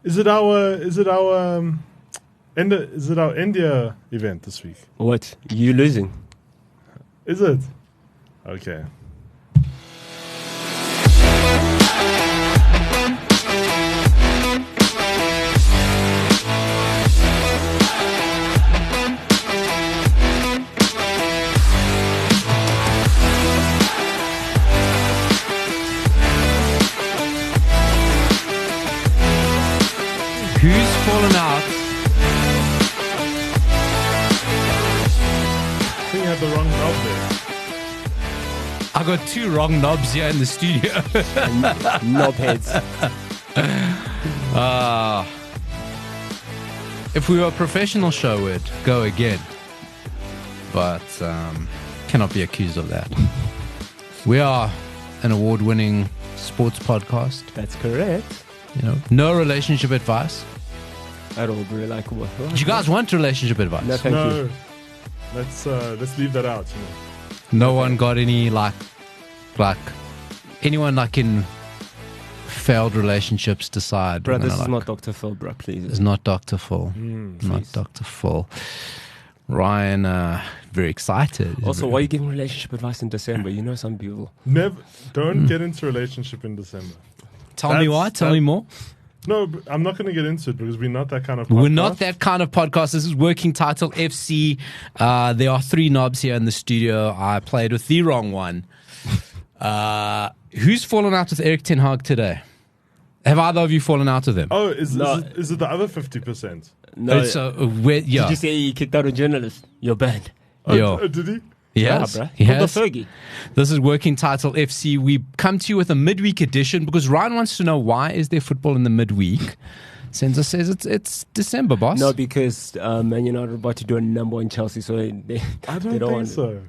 Is it our India event this week? What? You losing? Is it? Okay. Who's fallen out? I think you had the wrong knob there. I got two wrong knobs here in the studio. Knobheads. If we were a professional show, we'd go again. But cannot be accused of that. We are an award-winning sports podcast. That's correct. You know, no relationship advice. I don't really like what. Do you guys want relationship advice? No, thank you. Let's leave that out. You know. No one got any like anyone like in failed relationships decide. Bro, this is not Dr. Phil, bro, please. It's not Dr. Phil. Not Dr. Phil. Ryan, very excited. Also, why are you giving relationship advice in December? You know some people. Don't get into a relationship in December. Tell me why. Tell me more. No, I'm not going to get into it because we're not that kind of podcast. We're not that kind of podcast. This is Working Title FC. There are three knobs here in the studio. I played with the wrong one. Who's fallen out with Eric Ten Hag today? Have either of you fallen out with him? Oh, is it the other 50%? No. Did Did you say he kicked out a journalist? You're banned. Yo. Did he? Yes, bro. he Called has. the Fergie. This is Working Title FC. We come to you with a midweek edition because Ryan wants to know why is there football in the midweek. Sensor says it's December, boss. No, because Man United are about to do a number on Chelsea, so I don't think so.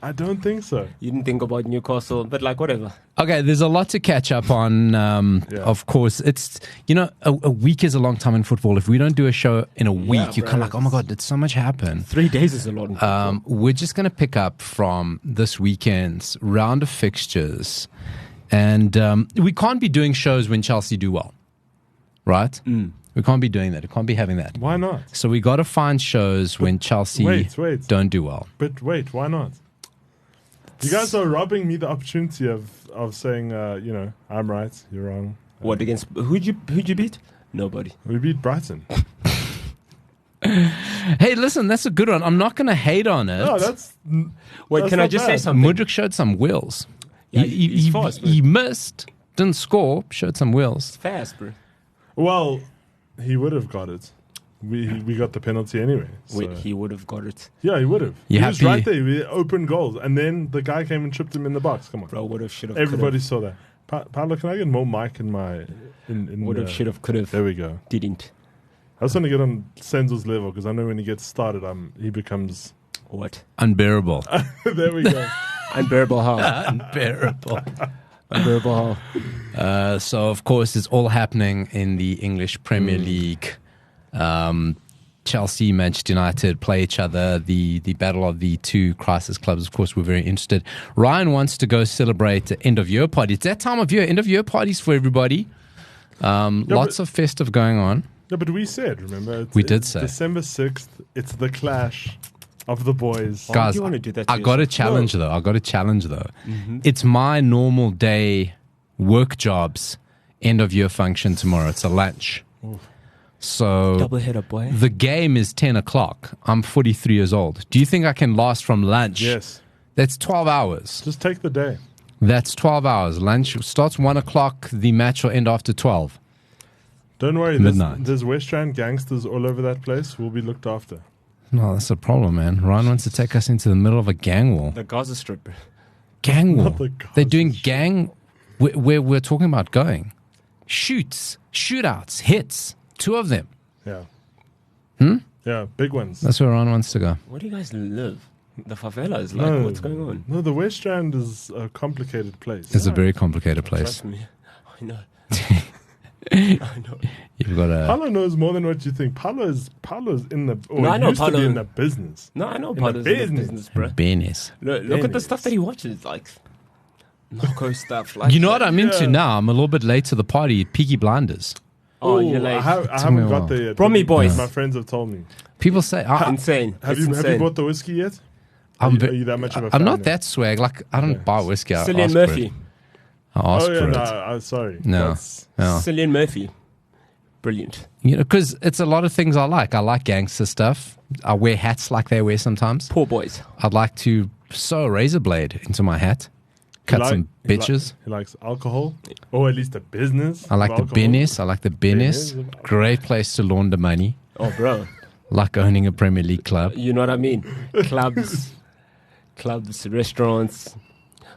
I don't think so. You didn't think about Newcastle, but like whatever. Okay, there's a lot to catch up on. Of course, it's a week is a long time in football. If we don't do a show in a week, you're kind of like, oh my god, did so much happen? 3 days is a lot. In football. We're just going to pick up from this weekend's round of fixtures, and we can't be doing shows when Chelsea do well, right? We can't be doing that. We can't be having that. Why not? So we got to find shows when Chelsea don't do well. But wait, why not? You guys are robbing me the opportunity of saying, I'm right, you're wrong. What against who'd you beat? Nobody. We beat Brighton. Hey, listen, that's a good one. I'm not going to hate on it. No, that's. Wait, can I just say something? Mudryk showed some wheels. Yeah, he's fast, he missed, didn't score, showed some wheels. It's fast, bro. Well, he would have got it. We got the penalty anyway. So. Wait, he would have got it. Yeah, he would have. You he was happy? right there. We opened goals, and then the guy came and tripped him in the box. Come on, Bro, would have, should have. Everybody saw that. Paulo, can I get more mic in my? Would have, should have, could have. There we go. Didn't. I was trying to get on Senzo's level because I know when he gets started, he becomes what? Unbearable. There we go. Unbearable how? Unbearable. Unbearable how? So, of course, it's all happening in the English Premier League. Chelsea, Manchester United play each other. The battle of the two crisis clubs. Of course, we're very interested. Ryan wants to go celebrate the end of year party. It's that time of year. End of year parties for everybody. Lots of festive going on. No, but we said, remember? We did say. December 6th, it's the clash of the boys. Why Guys, do you want to do that to I got a yourself? challenge though. It's my normal day work jobs end of year function tomorrow. It's a lunch. So Double header, boy. the game is 10 o'clock. I'm 43 years old. Do you think I can last from lunch? Yes. That's 12 hours. Just take the day. That's 12 hours. Lunch starts 1 o'clock. The match will end after 12. Don't worry. Midnight. There's West Rand gangsters all over that place. We'll be looked after. No, that's a problem, man. Ryan wants to take us into the middle of a gang war. The Gaza Strip. Gang war. Not the Gaza They're doing Strip. gang where we're talking about going. Shoots, shootouts, hits. 2 of them. Yeah. Yeah, big ones. Uh, That's where Ryan wants to go. Where do you guys live? The favelas? Like, what's going on? No, the West Rand is a complicated place. It's a very complicated place. Trust me. I know. I know. You've got a... Paulo knows more than what you think. Paulo's in the... Or No, I know used to be Paulo- in the business. No, I know In Paulo's the in the business. business, bro. Business. Look at the stuff that he watches, like narco stuff. Like You know what I'm into Yeah. now? I'm a little bit late to the party. Peaky Blinders. Oh, Ooh, you're like I haven't got there yet. Brommy but boys. My friends have told me. People say, insane. Have It's you insane. bought the whiskey yet? Are you that much of a fan? I'm not then? that swag. Like, I don't buy whiskey. I Cillian ask for it. Murphy. I ask Oh, yeah, for no, it. I'm sorry. No. That's, Cillian Murphy. Brilliant. You know, because it's a lot of things I like. I like gangster stuff. I wear hats like they wear sometimes. Poor boys. I'd like to sew a razor blade into my hat. Cut some bitches. He likes alcohol, or at least the business. I like of the alcohol. business. I like the business. Business. Great place to launder money. Oh, bro. Like owning a Premier League club. You know what I mean? Clubs, restaurants,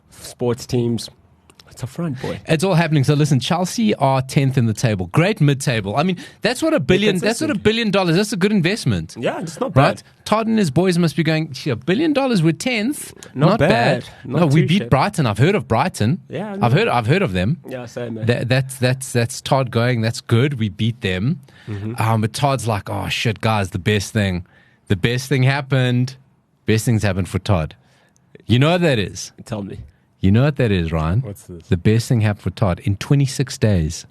sports teams. It's a front, boy. It's all happening. So listen, Chelsea are 10th in the table. Great mid-table. I mean, that's what $1 billion. That's what $1 billion. That's a good investment. Yeah, it's not Right? bad. Todd and his boys must be going, $1 billion, we're 10th. Not bad. Not No, we too beat shit. Brighton. I've heard of Brighton. Yeah, I know. I've heard of them. Yeah, same, man. That's Todd going, that's good. We beat them. But Todd's like, oh shit, guys, the best thing happened. Best things happened for Todd. You know what that is? Tell me. You know what that is, Ryan? What's this? The best thing happened for Todd. In 26 days,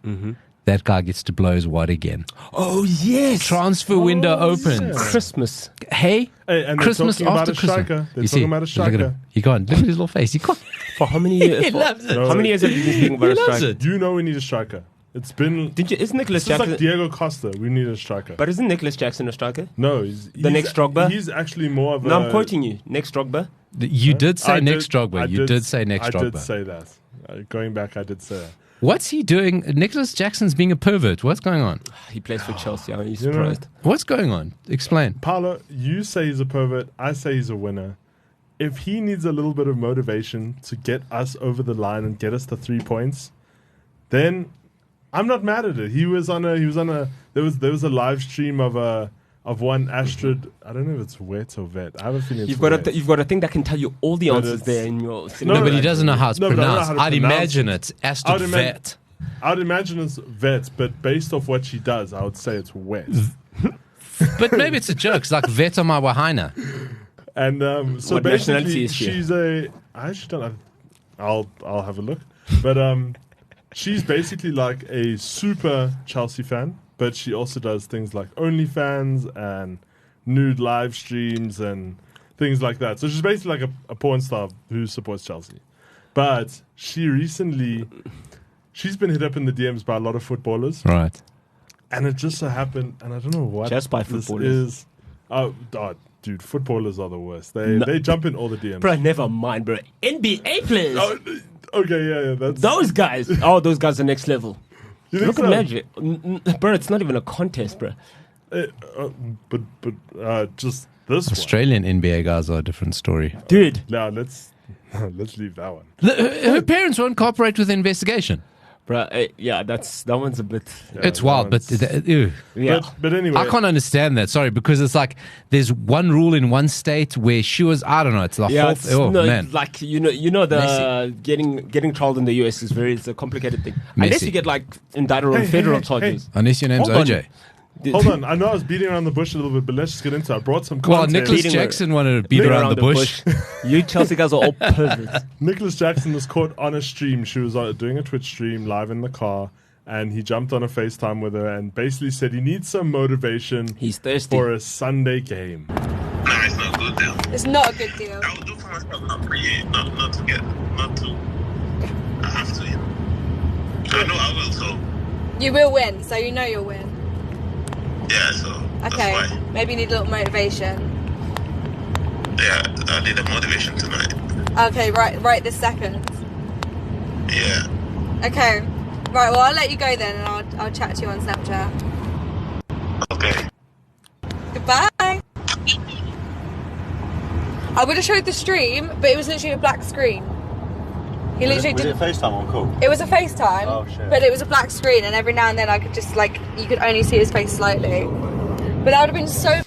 that guy gets to blow his wad again. Oh, yes. Transfer window opens. Christmas. Hey, Hey, and Christmas they're talking about after a Christmas. striker. They're You talking see, about a look at striker. him. He can't. Look at his little face. He can't. For how many years? He loves it. How many years have you been speaking about He a loves striker? it. You know we need a striker. It's been. Isn't Nicholas It's just Jackson? like Diego Costa. We need a striker. But isn't Nicholas Jackson a striker? No, he's next Drogba? He's actually more of a. No, I'm quoting you. Next Drogba. You did say I next did- Drogba. I You did say next I Drogba. did say that. Going back, I did say that. What's he doing? Nicholas Jackson's being a pervert. What's going on? He plays for Chelsea. Are you You know- surprised? What's going on? Explain. Paulo, you say he's a pervert. I say he's a winner. If he needs a little bit of motivation to get us over the line and get us to 3 points, then I'm not mad at it. There was a live stream of one Astrid. I don't know if it's wet or vet. I have a feeling it's You've got wet. you've got a thing that can tell you all the But answers it's- there in your. No, but he doesn't know how it's No, but I don't know pronounced. how to I'd pronounce imagine it. it's Aston I'd imagine- Vet. I'd imagine it's vet, but based off what she does, I would say it's wet. But maybe it's a joke. It's like Vet on my Wahina. And so What nationality basically, is she? she's a. I actually don't. I'll have a look. But she's basically like a super Chelsea fan, but she also does things like OnlyFans and nude live streams and things like that. So she's basically like a porn star who supports Chelsea. But she's been hit up in the DMs by a lot of footballers, Right. and it just so happened, and I don't know what Just by this footballers. is. Oh, dude, footballers are the worst. They jump in all the DMs. Bro, never mind, bro. NBA players. Oh, okay, yeah, that's Those guys. Oh, those guys are next level. You think Look so? at Magic. Bro, it's not even a contest, bro. But just this Australian NBA guys are a different story. Dude. one. Now let's leave that one. Her parents won't cooperate with the investigation. Bro, yeah, that one's a bit. It's that wild, but one's- ew. Yeah. But anyway, I can't understand that. Sorry, because it's like there's one rule in one state where she was. I don't know. It's the Yeah, whole. it's, Oh no, man, like the getting trialed in the US is it's a complicated thing. Unless Messy. you get like indicted on federal hey, charges. unless your name's Hold on. OJ. hold on. I know I was beating around the bush a little bit, but let's just get into it. I brought some Well, content. Nicholas Beating Jackson wanted to beat around the bush. You Chelsea guys are all perverts. Nicholas Jackson was caught on a stream. She was doing a Twitch stream live in the car, and he jumped on a FaceTime with her and basically said he needs some motivation He's thirsty. for a Sunday game. No, it's not a good deal. It's not a good deal. I would do for myself, not for you, not to. I have to. You know. I know I will, so You will win, so you know you'll win. yeah. So Okay, that's why. maybe you need a little motivation. Yeah, I need a motivation tonight. Okay, right this second. Yeah. Okay, right, well, I'll let you go then, and I'll chat to you on Snapchat. Okay. Goodbye. I would have showed the stream, but it was literally a black screen. He literally Was it didn't. FaceTime on call? It was a FaceTime, Oh, shit. but it was a black screen, and every now and then I could just you could only see his face slightly. But that would have been so.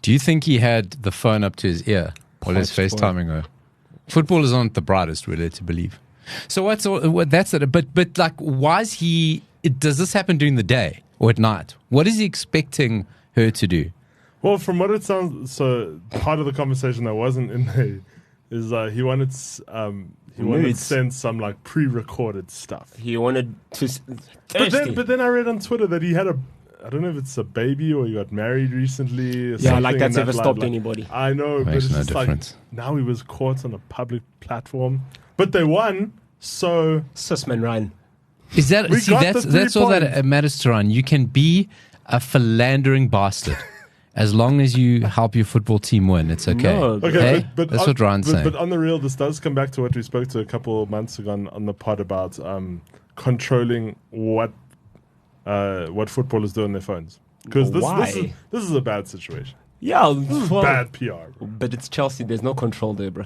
Do you think he had the phone up to his ear while he's Punch boy. FaceTiming her? Footballers aren't the brightest, we're led to believe. So that's it. But like, why is he? Does this happen during the day or at night? What is he expecting her to do? Well, from what it sounds, so part of the conversation that wasn't in is he wanted to send some like pre-recorded stuff. He wanted to. But then I read on Twitter that he had I don't know if it's a baby or he got married recently. Or Yeah, like that's that ever stopped anybody. I know, but Makes it's no just difference. like now he was caught on a public platform, but they won. So Sussman Ryan. Is that We see? got That's the 3 that's all points. that matters to run. You can be a philandering bastard as long as you help your football team win. It's okay. No, okay, Hey, but that's what Ryan's saying. But on the real, this does come back to what we spoke to a couple of months ago on the pod about controlling what footballers do on their phones. Because Why? this is a bad situation. Yeah, well, Bad PR. but it's Chelsea. There's no control there, bro.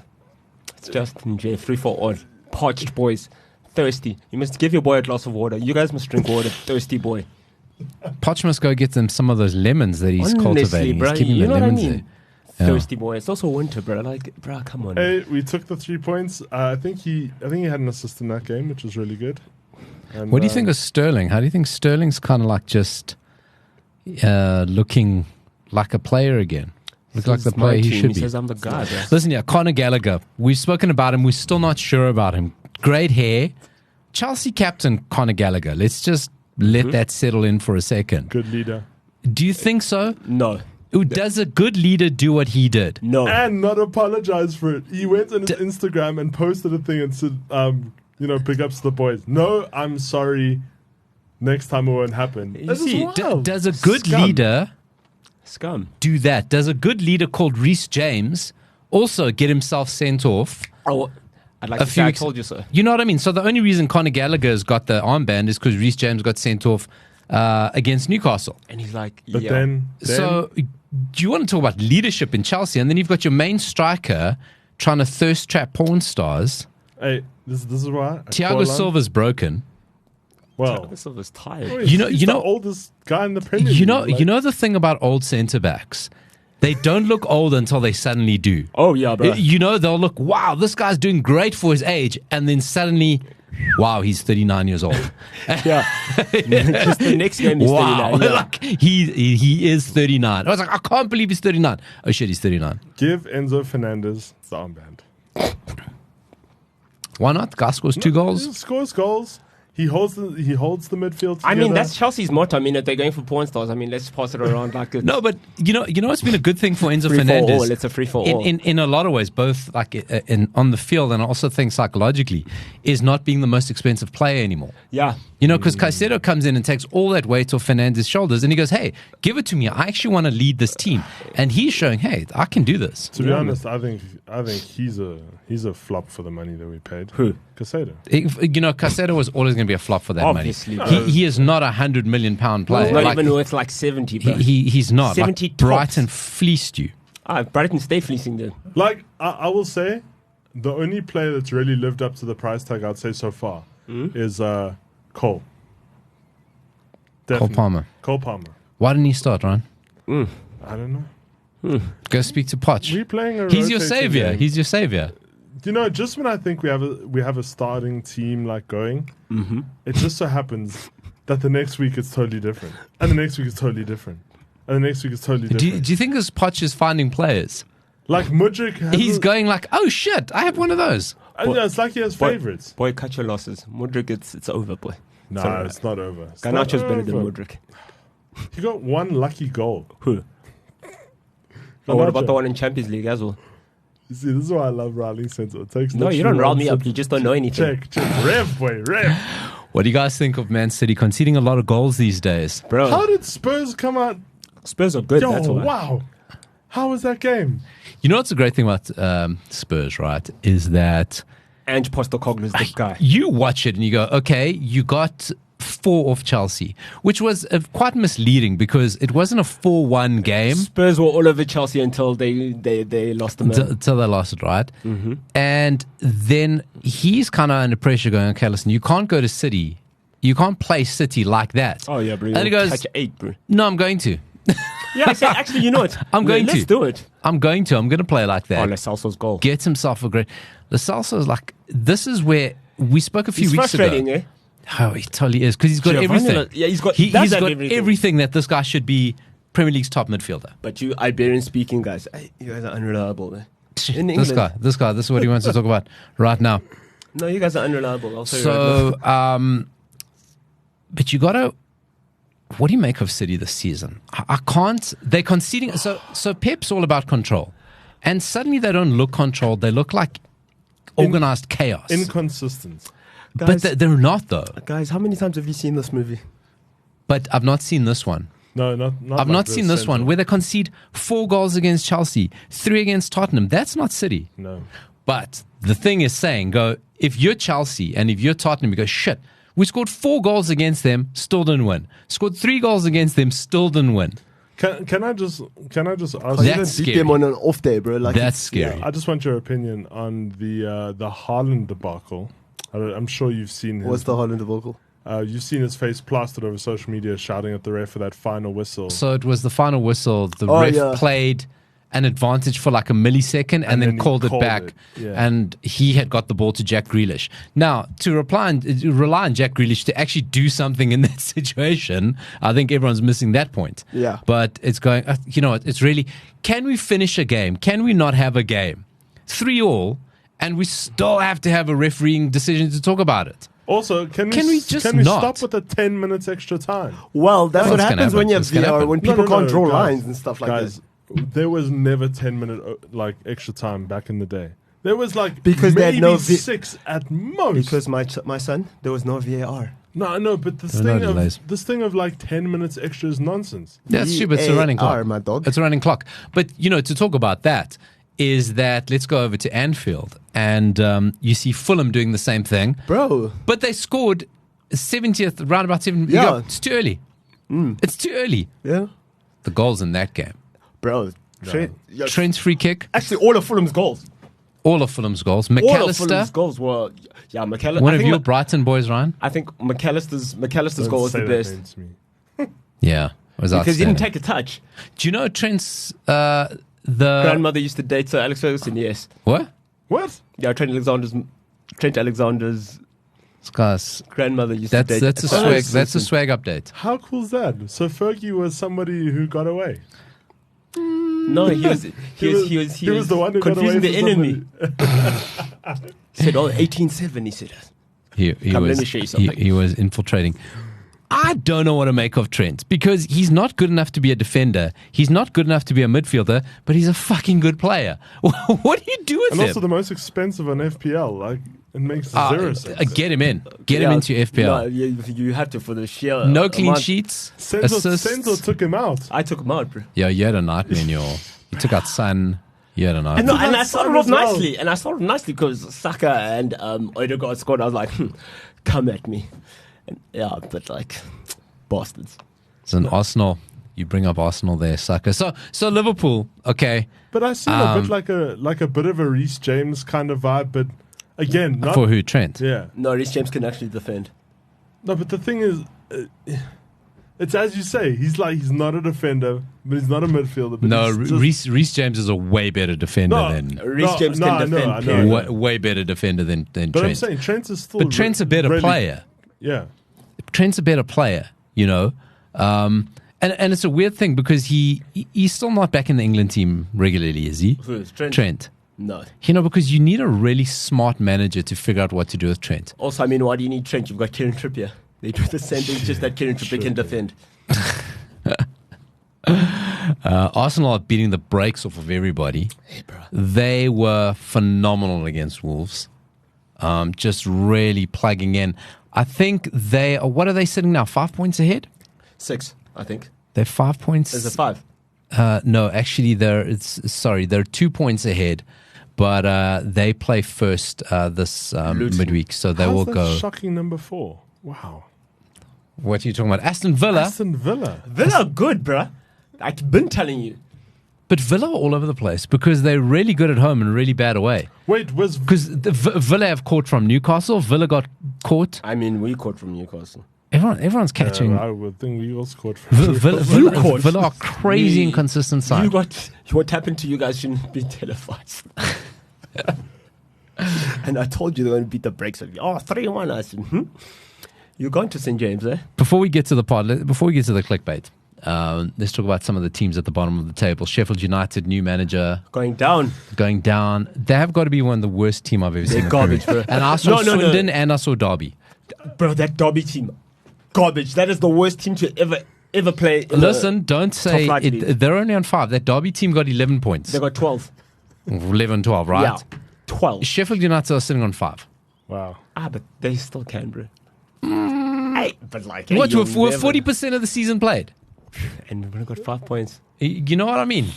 It's just free for all. Parched boys, thirsty. You must give your boy a glass of water. You guys must drink water, thirsty boy. Poch must go get them some of those lemons that he's Honestly, cultivating. bro, He's keeping you the know what I lemons mean? there. Thirsty boy. It's also winter, bro. Like, bro, come on. Hey, we took the 3 points. I think he had an assist in that game, which was really good. And, What do you think of Sterling? How do you think Sterling's kind of like just looking like a player again? Look like the It's my player he team. should He be. says I'm the guy, bro. Listen here, Conor Gallagher. We've spoken about him. We're still not sure about him. Great hair. Chelsea captain Conor Gallagher. Let's just let that settle in for a second. Good leader. Do you think so? No. Does a good leader do what he did? No. And not apologize for it. He went on his Instagram and posted a thing and said, big ups to the boys. No, I'm sorry. Next time it won't happen. You This is see, wild. Does a good Scum. leader Scum. do that? Does a good leader called Reece James also get himself sent off? Oh, I'd like A to few say I weeks- told you so. You know what I mean? So the only reason Conor Gallagher's got the armband is because Reece James got sent off against Newcastle. And he's like, But yeah. then So do you want to talk about leadership in Chelsea? And then you've got your main striker trying to thirst trap porn stars. hey, this is why Thiago Silva's broken. Well, This was tired. he's You the know- oldest guy in the Premier League. You know, Like, you know the thing about old centre backs. They don't look old until they suddenly do. Oh, yeah, bro. You know, they'll look, wow, this guy's doing great for his age. And then suddenly, wow, he's 39 years old. Yeah. Just the next game is Wow. 39. Yeah. Like, he is 39. I was like, I can't believe he's 39. Oh, shit, he's 39. give Enzo Fernandez the armband. Why not? Guy scores 2 goals. He scores goals. He holds the midfield together. I mean, that's Chelsea's motto. I mean, if they're going for porn stars, I mean, let's pass it around like it's No, but you know what's been a good thing for Enzo free for Fernandez? all. It's a free for all. In a lot of ways, both like on the field and I also think psychologically, is not being the most expensive player anymore. Yeah. You know, because Caicedo comes in and takes all that weight off Fernandez's shoulders, and he goes, "Hey, give it to me. I actually want to lead this team." And he's showing, "Hey, I can do this." To be honest, I think he's a flop for the money that we paid. Who? Caicedo. You know, Caicedo was always going to be a flop for that Obviously. money. He is not £100 million player. He's not Like, even worth like 70, bro. he's not. 70 Like, Brighton fleeced you. Brighton stay fleecing them. Like I will say, the only player that's really lived up to the price tag I'd say so far is Cole. Definitely. Cole Palmer. Cole Palmer. Why didn't he start, Ryan? I don't know. Go speak to Poch. We're playing a He's your rotating savior. game. He's your savior. You know, just when I think we have a starting team like going, it just so happens that the next week it's totally different, and the next week is totally different, and the next week is totally different. Do you think this Poch is finding players? Like Mudryk, He's going like, oh shit, I have one of those. Yeah, it's like he has favorites. Boy, cut your losses. Mudryk, it's over, boy. No, alright. it's not over. It's not Garnacho's better than over. Mudryk. He got one lucky goal. Who? Oh, what about Garnacho. the one in Champions League as well? You see, this is why I love riling Centre. It takes No, you literally don't rile one me up. sentence. You just don't know anything. Check. Rev, boy, rev. What do you guys think of Man City conceding a lot of goals these days? Bro, How did Spurs come out? Spurs are good, Yo, that's why. wow. How was that game? You know what's the great thing about Spurs, right? Is that Ange Postecoglou's the guy. you watch it and you go, okay, you got 4 off Chelsea, which was quite misleading because it wasn't a 4-1 game. Spurs were all over Chelsea until they lost the man. Until they lost it, right? And then he's kind of under pressure going, okay, listen, you can't go to City. You can't play City like that. Oh, yeah, bro. And he goes, catch 8, bro. no, I'm going to. Yeah, I said, actually, you know what? I'm going Let's to. do it. I'm going to play like that. Oh, Lo Celso's goal. Gets himself a great... Lo Celso is like, this is where we spoke a few He's weeks frustrating, ago. eh? Oh, he totally is because he's got Giovanni everything. Lo- yeah, he's got- He's does have got everything. everything that this guy should be Premier League's top midfielder. But you Iberian speaking guys, you guys are unreliable, eh? In This England. guy, this is what he wants to talk about right now. No, you guys are unreliable. I'll tell you right now. So, but you gotta. What do you make of City this season? I can't. They're conceding. So Pep's all about control, and suddenly they don't look controlled. They look like organized chaos. Inconsistent. But they're not though. Guys, how many times have you seen this movie? But I've not seen this one. No, not I've like not seen this one central. where they concede 4 goals against Chelsea, 3 against Tottenham. That's not City. No. But the thing is saying, if you're Chelsea and if you're Tottenham, you go, shit, we scored 4 goals against them, still didn't win. Scored 3 goals against them, still didn't win. Can I just ask? That's You don't scary. beat them on an off day, bro. Like That's it's- scary. I just want your opinion on the Haaland debacle. I'm sure you've seen his, What's the Holland vocal? you've seen his face plastered over social media, shouting at the ref for that final whistle. So it was the final whistle. The Oh, ref yeah. played an advantage for like a millisecond and then he called it called back. it, yeah. And he had got the ball to Jack Grealish. Now, to rely on Jack Grealish to actually do something in that situation, I think everyone's missing that point. Yeah. But it's going, you know what, it's really, can we finish a game? Can we not have a game? 3-3, and we still have to have a refereeing decision to talk about it. Also, can Can we just can we not? stop with the 10 minutes extra time? Well, that's what What's gonna happens when happen? you have What's gonna VR, happen? when people can't draw lines and stuff like guys, that. there was never 10-minute like extra time back in the day. There was like Because they maybe had no 6 at most. Because my son, there was no VAR. no, but this There were no delays. thing of like 10 minutes extra is nonsense. That's stupid. It's a running clock. VAR, my dog. It's a running clock. But, you know, to talk about that is that let's go over to Anfield and you see Fulham doing the same thing. Bro. But they scored 70th, round about 7. Yeah. Go, it's too early. It's too early. Yeah. The goals in that game. Bro. Trent's free kick, Actually, all of Fulham's goals. all of Fulham's goals. All of Fulham's McAllister, goals were... Yeah, McAllister. one of your Brighton boys, Ryan. I think McAllister's Don't goal was say the that best. name to me. Yeah. Was Because he didn't outstanding. take a touch. Do you know Trent's, the... Grandmother used to date Sir Alex Ferguson, yes. What? What? Yeah, Trent Alexander's This guy's... grandmother used to date... That's a Sir swag. Alex That's a Ferguson. swag update. How cool is that? So Fergie was somebody who got away. No, he was the one who got confusing away the from enemy. He said, 18-7, he said. He Come, let was, me show you something. he was infiltrating. I don't know what to make of Trent because he's not good enough to be a defender. He's not good enough to be a midfielder, but he's a fucking good player. What do you do with And him? also the most expensive on FPL. Like, it makes zero sense. Get him in. Get him into No, FPL. you had to for the sheer... No clean amount. sheets. Senzo Assists. took him out. I took him out, bro. Yeah, you had a nightmare in your... You took out Son. You had a nightmare. And, and I That's started fun off as well. nicely. And I started nicely because Saka and Odegaard scored. I was like, come at me. And, yeah, but like, bastards. It's an Arsenal. You bring up Arsenal there, sucker. So Liverpool, okay. But I see a bit like a bit of a Reece James kind of vibe. But again, not For who? Trent? yeah. No, Reece James can actually defend. No, but the thing is, it's as you say. He's not a defender, but he's not a midfielder. But No, he's just- Reece James is a way better defender No, than... Reece James can I know, defend, I know, period. I know. Way better defender than But I'm Trent. saying Trent is still. But Trent's a better really- player. Yeah. Trent's a better player, you know. And it's a weird thing because he's still not back in the England team regularly, is he? Who is Trent? Trent. No. You know, because you need a really smart manager to figure out what to do with Trent. Also, I mean, why do you need Trent? You've got Kieran Trippier. They do the same thing, just that Kieran Trippier can defend. Arsenal are beating the brakes off of everybody. Hey, bro. They were phenomenal against Wolves. Just really plugging in. I think they are, what are they sitting now? 5 points ahead? 6, I think. They're 5 points. Is it 5? No, actually, they're 2 points ahead, but they play first this midweek, so they How's will that go. shocking number 4. Wow. What are you talking about? Aston Villa, Aston Villa. Villa are good, bruh. I've been telling you. but Villa are all over the place because they're really good at home and really bad away. Wait, was Because Villa have caught from Newcastle. Villa got caught. I mean, we caught from Newcastle. Everyone's catching. I would think we all scored. Villa are crazy We- inconsistent side. What happened to you guys shouldn't be televised. And I told you they're going to beat the brakes of you. 3-1. I said, You're going to St. James, eh? Before we get to the pod, before we get to the clickbait, Let's talk about some of the teams at the bottom of the table. Sheffield United, new manager. Going down. They have got to be one of the worst team I've ever seen. They're garbage, bro. And I saw Swindon and I saw Derby. Bro, that Derby team, garbage. That is the worst team to ever play. Listen, don't say they're only on 5. That Derby team got 11 points. They got 12. 11, 12, right? Yeah, 12. Sheffield United are sitting on 5. Wow. But they still can, bro. But like, What? With 40% of the season played? And we've only got 5 points. You know what I mean?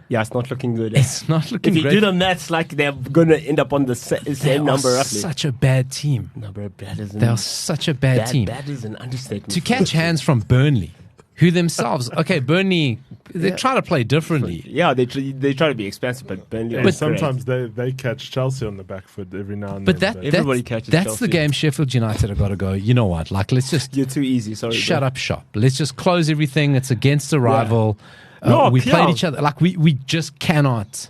Yeah, it's not looking good. It's not looking If you great. do the maths, like they're going to end up on the same number roughly. Such a bad team. No, bro, bad is They're such a bad team. Bad is an understatement. To catch hands from Burnley, who themselves, okay, Burnley, they try to play differently. Yeah, they try to be expensive, but Burnley. But sometimes they catch Chelsea on the back foot every now and But then. Everybody catches that's Chelsea. the game Sheffield United have got to go, you know what, like let's just You're too easy, sorry. shut bro. up shop. Let's just close everything. It's against a rival. No, We Pia. played each other. Like we just cannot.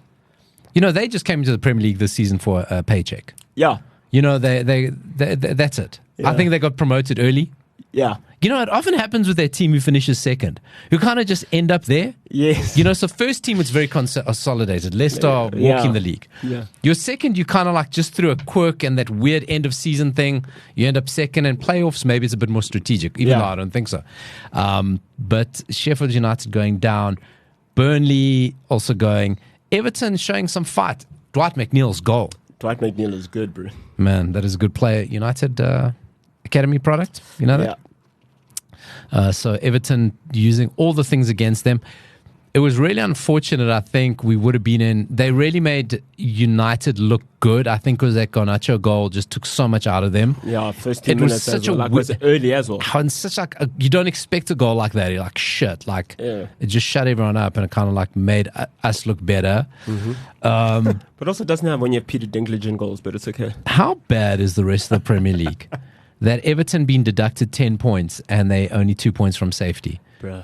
You know, they just came into the Premier League this season for a paycheck. Yeah, You know, they that's it. Yeah. I think they got promoted early. yeah, You know, it often happens with their team who finishes second, who kind of just end up there. yes. You know, so first team it's very consolidated. Leicester are walking the league. Yeah. Your second, you kind of like just through a quirk and that weird end of season thing, you end up second. And playoffs, maybe it's a bit more strategic, even though I don't think so. But Sheffield United going down, Burnley also going, Everton showing some fight. Dwight McNeil's goal. Dwight McNeil is good, bro. Man, that is a good player. United Academy product. You know that? So Everton using all the things against them. It was really unfortunate, I think, we would have been in. They really made United look good. I think it was that Garnacho goal just took so much out of them. Yeah, first 10 It was minutes such as well. a Like, was early as well. And such like you don't expect a goal like that. You're like, shit. Like, Yeah. it just shut everyone up and it kind of like made us look better. But also doesn't have when you have Peter Dinklage in goals, but it's okay. How bad is the rest of the Premier League? That Everton been deducted 10 points and they only 2 points from safety. Bruh.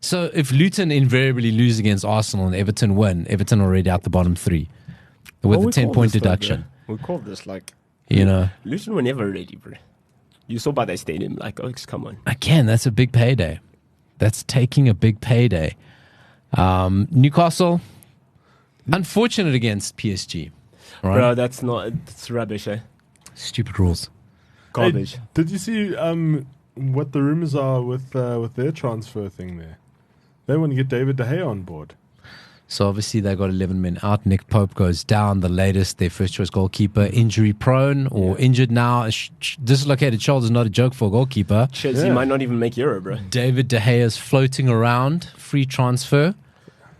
So if Luton invariably lose against Arsenal and Everton win, Everton already out the bottom 3 with the 10-point deduction. We call this like, You know, Luton were never ready, bro. You saw by their stadium, like, oh, come on. again, that's a big payday. That's taking a big payday. Newcastle, unfortunate against PSG. Right? Bro, it's rubbish, eh? Stupid rules. Garbage. Hey, did you see what the rumors are with their transfer thing there? They want to get David De Gea on board. So obviously they got 11 men out. Nick Pope goes down, the latest, their first choice goalkeeper, injury prone or injured now. Dislocated shoulder is not a joke for a goalkeeper. Chelsea might not even make Euro, bro. David De Gea is floating around, free transfer.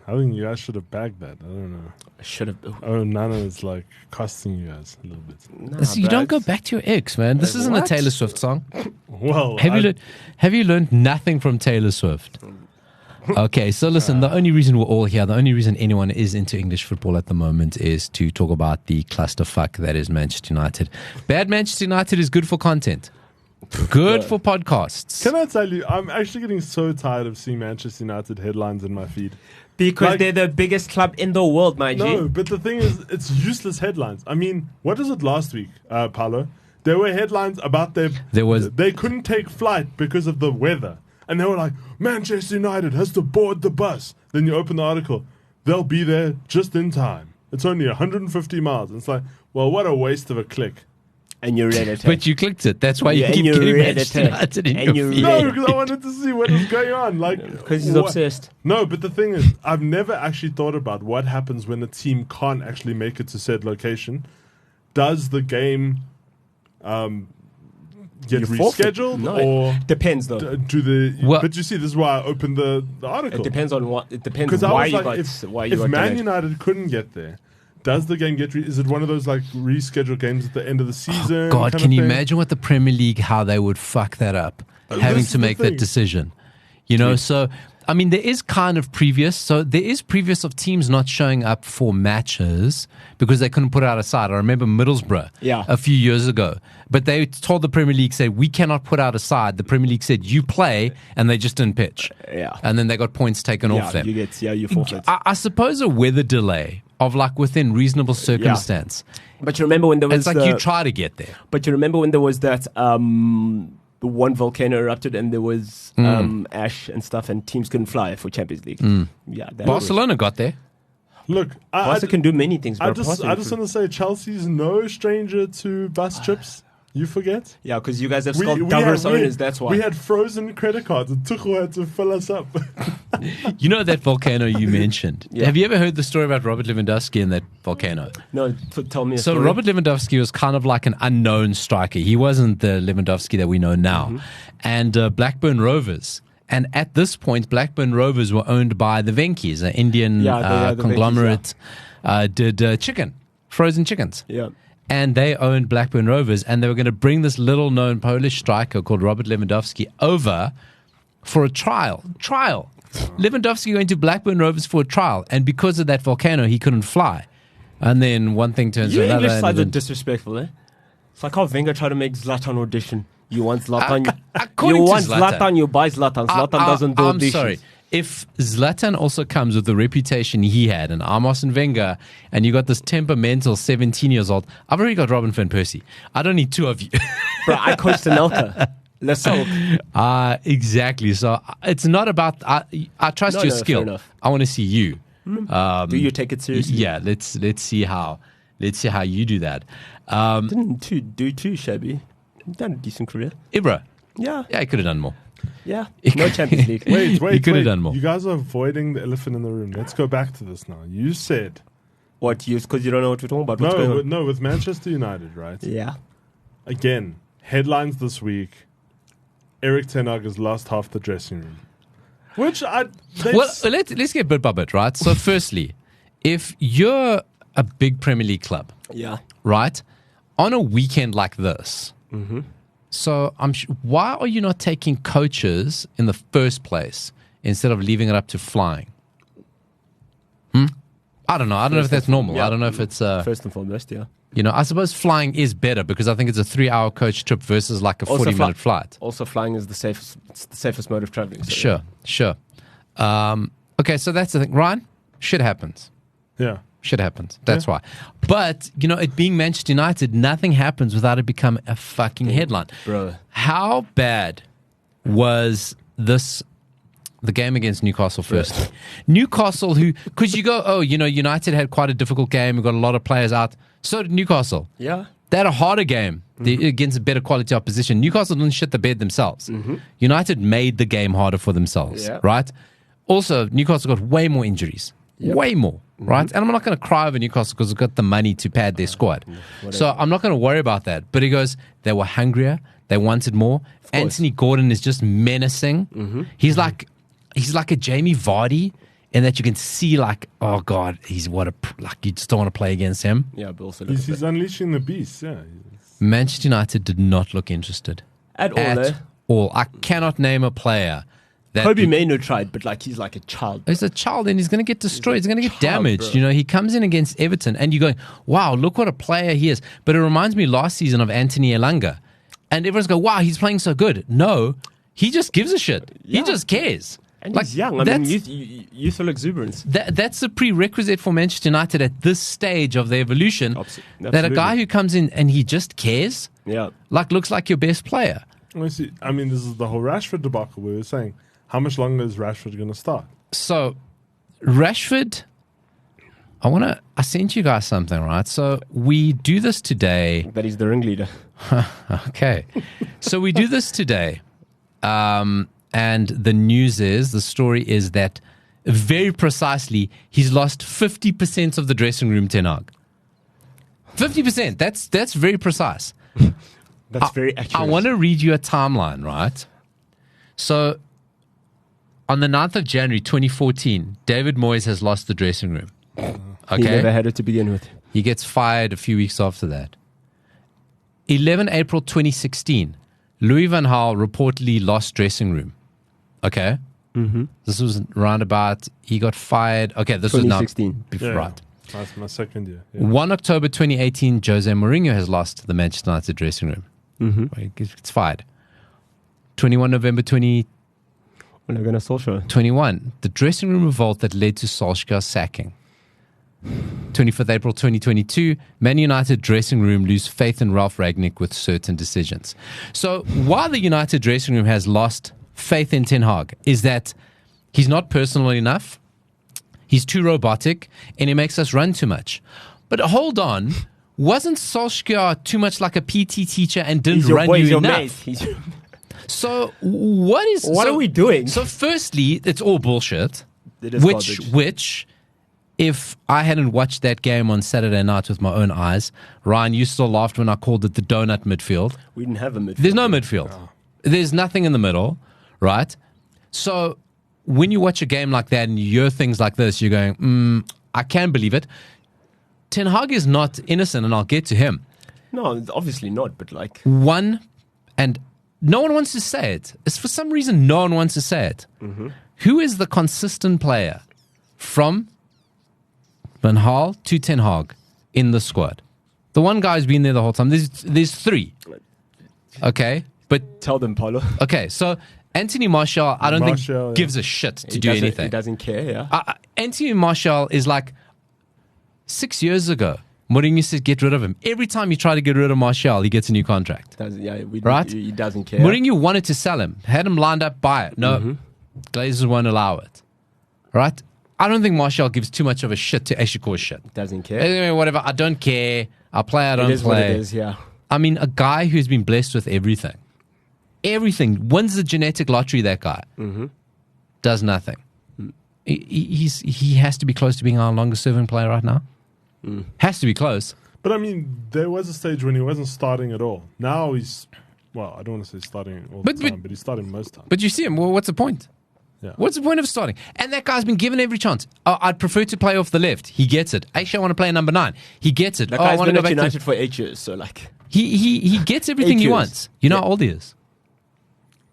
I think you guys should have bagged that. I don't know. I should have. Oh, Nana is like costing you guys a little bit. Nah, You bro, don't go back to your ex, man. This isn't a what? Taylor Swift song. Well, Have you learned nothing from Taylor Swift? Okay, so listen, the only reason we're all here, the only reason anyone is into English football at the moment is to talk about the clusterfuck that is Manchester United. Bad Manchester United is good for content. Good for podcasts. Can I tell you, I'm actually getting so tired of seeing Manchester United headlines in my feed. Because Like- they're the biggest club in the world, my G. No, but the thing is, it's useless headlines. I mean, what was it last week, Paulo? There were headlines about they couldn't take flight because of the weather. And they were like, Manchester United has to board the bus. Then you open the article. They'll be there just in time. It's only 150 miles. And it's like, well, what a waste of a click. And you read it. But you clicked it. That's why you Yeah, keep and you getting read Manchester it, United in and your you feed. read No, because I wanted to see what is going on. Like, Because he's what- obsessed. No, but the thing is, I've never actually thought about what happens when a team can't actually make it to said location. Does the game get You forfeit. rescheduled, No, or depends though. do the? Well- but you see, this is why I opened the article. It depends on what. It depends Because I why was you like, got. if why you got Man delayed. United couldn't get there, does the game get? Is it one of those like rescheduled games at the end of the season? God, kind can of you thing? imagine what the Premier League, how they would fuck that up, having this to is the make that thing. decision? You know, so, I mean, there is kind of previous. So there is previous of teams not showing up for matches because they couldn't put out a side. I remember Middlesbrough a few years ago. But they told the Premier League, say, we cannot put out a side. The Premier League said, you play, and they just didn't pitch. Yeah. And then they got points taken off them. You forfeit. I suppose a weather delay of like within reasonable circumstance. But you remember when there was It's like you try to get there. But you remember when there was that the one volcano erupted and there was ash and stuff, and teams couldn't fly for Champions League. Yeah, that Barcelona got there. Look, Barca can do many things. I Bro. just want to say Chelsea's no stranger to bus trips. You forget? Yeah, because you guys have skulled diverse owners, that's why. We had frozen credit cards and Tuchel had to fill us up. You know that volcano you mentioned? Yeah. Have you ever heard the story about Robert Lewandowski and that volcano? No, tell me a So story. Robert Lewandowski was kind of like an unknown striker. He wasn't the Lewandowski that we know now. And Blackburn Rovers. And at this point, Blackburn Rovers were owned by the Venkies, an Indian the conglomerate, did chicken, frozen chickens. Yeah. And they owned Blackburn Rovers, and they were going to bring this little-known Polish striker called Robert Lewandowski over for a trial. Lewandowski going to Blackburn Rovers for a trial, and because of that volcano, he couldn't fly. And then one thing turns to Your another. English and sides are then- disrespectful, eh? It's like how Wenger tried to make Zlatan audition. You want Zlatan, according you to want Zlatan. Zlatan, you buy Zlatan. Zlatan doesn't do I'm auditions. sorry. If Zlatan also comes with the reputation he had, and Amos and Wenger, and you got this temperamental 17 years old, I've already got Robin van Persie. I don't need two of you. Bro, I coached Anelka. Let's talk. Exactly. So it's not about. I trust your fair skill. enough. I want to see you. Do you take it seriously? Yeah. Let's see how you do that. Didn't do too shabby. Done a decent career. Ibra. Yeah. Yeah, he could have done more. Yeah. No Champions League. Wait, could have done more. You guys are avoiding the elephant in the room. Let's go back to this now. You said What? Because you don't know what we're talking about? What's going on? with Manchester United, right? Yeah. Again, headlines this week. Eric Ten Hag has lost half the dressing room. Which let's get bit by bit, right? So, firstly, if you're a big Premier League club, Yeah. right, on a weekend like this, so why are you not taking coaches in the first place instead of leaving it up to flying? I don't know. I don't know if that's normal. Yeah. I don't know if it's First and foremost, yeah. you know, I suppose flying is better because I think it's a 3-hour coach trip versus like a Also 40-minute flight. Also, flying is the safest mode of traveling. So Sure. Okay, so that's the thing. Ryan, shit happens. yeah. Shit happens. That's why. But, you know, it being Manchester United, nothing happens without it becoming a fucking headline. Bro. How bad was the game against Newcastle first? Newcastle, because you go, oh, you know, United had quite a difficult game. We got a lot of players out. So did Newcastle. Yeah. They had a harder game against a better quality opposition. Newcastle didn't shit the bed themselves. United made the game harder for themselves, Yeah. right? Also, Newcastle got way more injuries. Way more, right? And I'm not going to cry over Newcastle because they've got the money to pad their squad. So I'm not going to worry about that. But he goes, they were hungrier. They wanted more. Anthony Gordon is just menacing. He's like a Jamie Vardy in that you can see like, oh God, you just don't want to play against him. Yeah, but also He's unleashing the beast, yeah. Manchester United did not look interested at all. eh? all. I cannot name a player that Kobe Maynard tried, but like he's like a child. he's a child and he's going to get destroyed. He's going to get child, damaged. bro. You know, he comes in against Everton and you're going, wow, look what a player he is. But it reminds me last season of Anthony Elanga. And everyone's go, wow, he's playing so good. No, he just gives a shit. He Yeah. just cares. And Like, he's young. I mean, youthful exuberance. That's a prerequisite for Manchester United at this stage of their evolution. That a Absolutely. guy who comes in and he just cares, Yeah. like looks like your best player. Honestly, I mean, this is the whole Rashford debacle we were saying. How much longer is Rashford going to start? So, Rashford, I sent you guys something, right? So, we do this today. That he's the ringleader. Okay. So, we do this today. And the story is that very precisely, he's lost 50% of the dressing room, Ten Hag. 50%. That's very precise. That's very accurate. I want to read you a timeline, right? So, on the 9th of January 2014, David Moyes has lost the dressing room. Okay. He never had it to begin with. He gets fired a few weeks after that. 11 April 2016, Louis van Gaal reportedly lost dressing room. Okay? This was roundabout, he got fired. Okay, this was now 2016. before, right. That's my second year. Yeah. 1 October 2018, Jose Mourinho has lost the Manchester United dressing room. He gets fired. 21 November 2021, When I'm going to social. the dressing room revolt that led to Solskjaer's sacking. 25th April 2022, Man United dressing room lose faith in Ralph Rangnick with certain decisions. So while the United dressing room has lost faith in Ten Hag, is that he's not personal enough, he's too robotic, and he makes us run too much. But hold on, wasn't Solskjaer too much like a PT teacher and didn't run you enough? So what are we doing? So firstly, it's all bullshit. It is garbage. Which, if I hadn't watched that game on Saturday night with my own eyes, Ryan, you still laughed when I called it the donut midfield. We didn't have a midfield. There's no midfield. No. There's nothing in the middle, right? So when you watch a game like that and you hear things like this, you're going, I can't believe it. Ten Hag is not innocent, and I'll get to him. No, obviously not, but like... And no one wants to say it. It's for some reason no one wants to say it. Mm-hmm. Who is the consistent player from Van Gaal to Ten Hag in the squad? The one guy's been there the whole time. There's three. Okay? But tell them, Paulo. Okay, so Anthony Martial, I don't think gives a shit to do anything. He doesn't care, yeah. Anthony Martial is like 6 years ago. Mourinho said get rid of him. Every time you try to get rid of Martial, he gets a new contract. Right? He doesn't care. Mourinho wanted to sell him. Had him lined up, buy it. No, Glazers won't allow it. Right? I don't think Martial gives too much of a shit to actually cause shit. Doesn't care. Anyway, whatever. I don't care. I play, I don't play. It is what it is, yeah. I mean, a guy who's been blessed with everything. Everything. Wins the genetic lottery, that guy. Does nothing. He has to be close to being our longest serving player right now. Has to be close. But I mean, there was a stage when he wasn't starting at all. Now he's, well, I don't want to say starting all the time, but he's starting most times. But you see him, well, what's the point? Yeah. What's the point of starting? And that guy's been given every chance. I'd prefer to play off the left. He gets it. Actually, I want to play number 9. He gets it. That guy's been at United for 8 years, so like... He gets everything he wants. You know how old he is?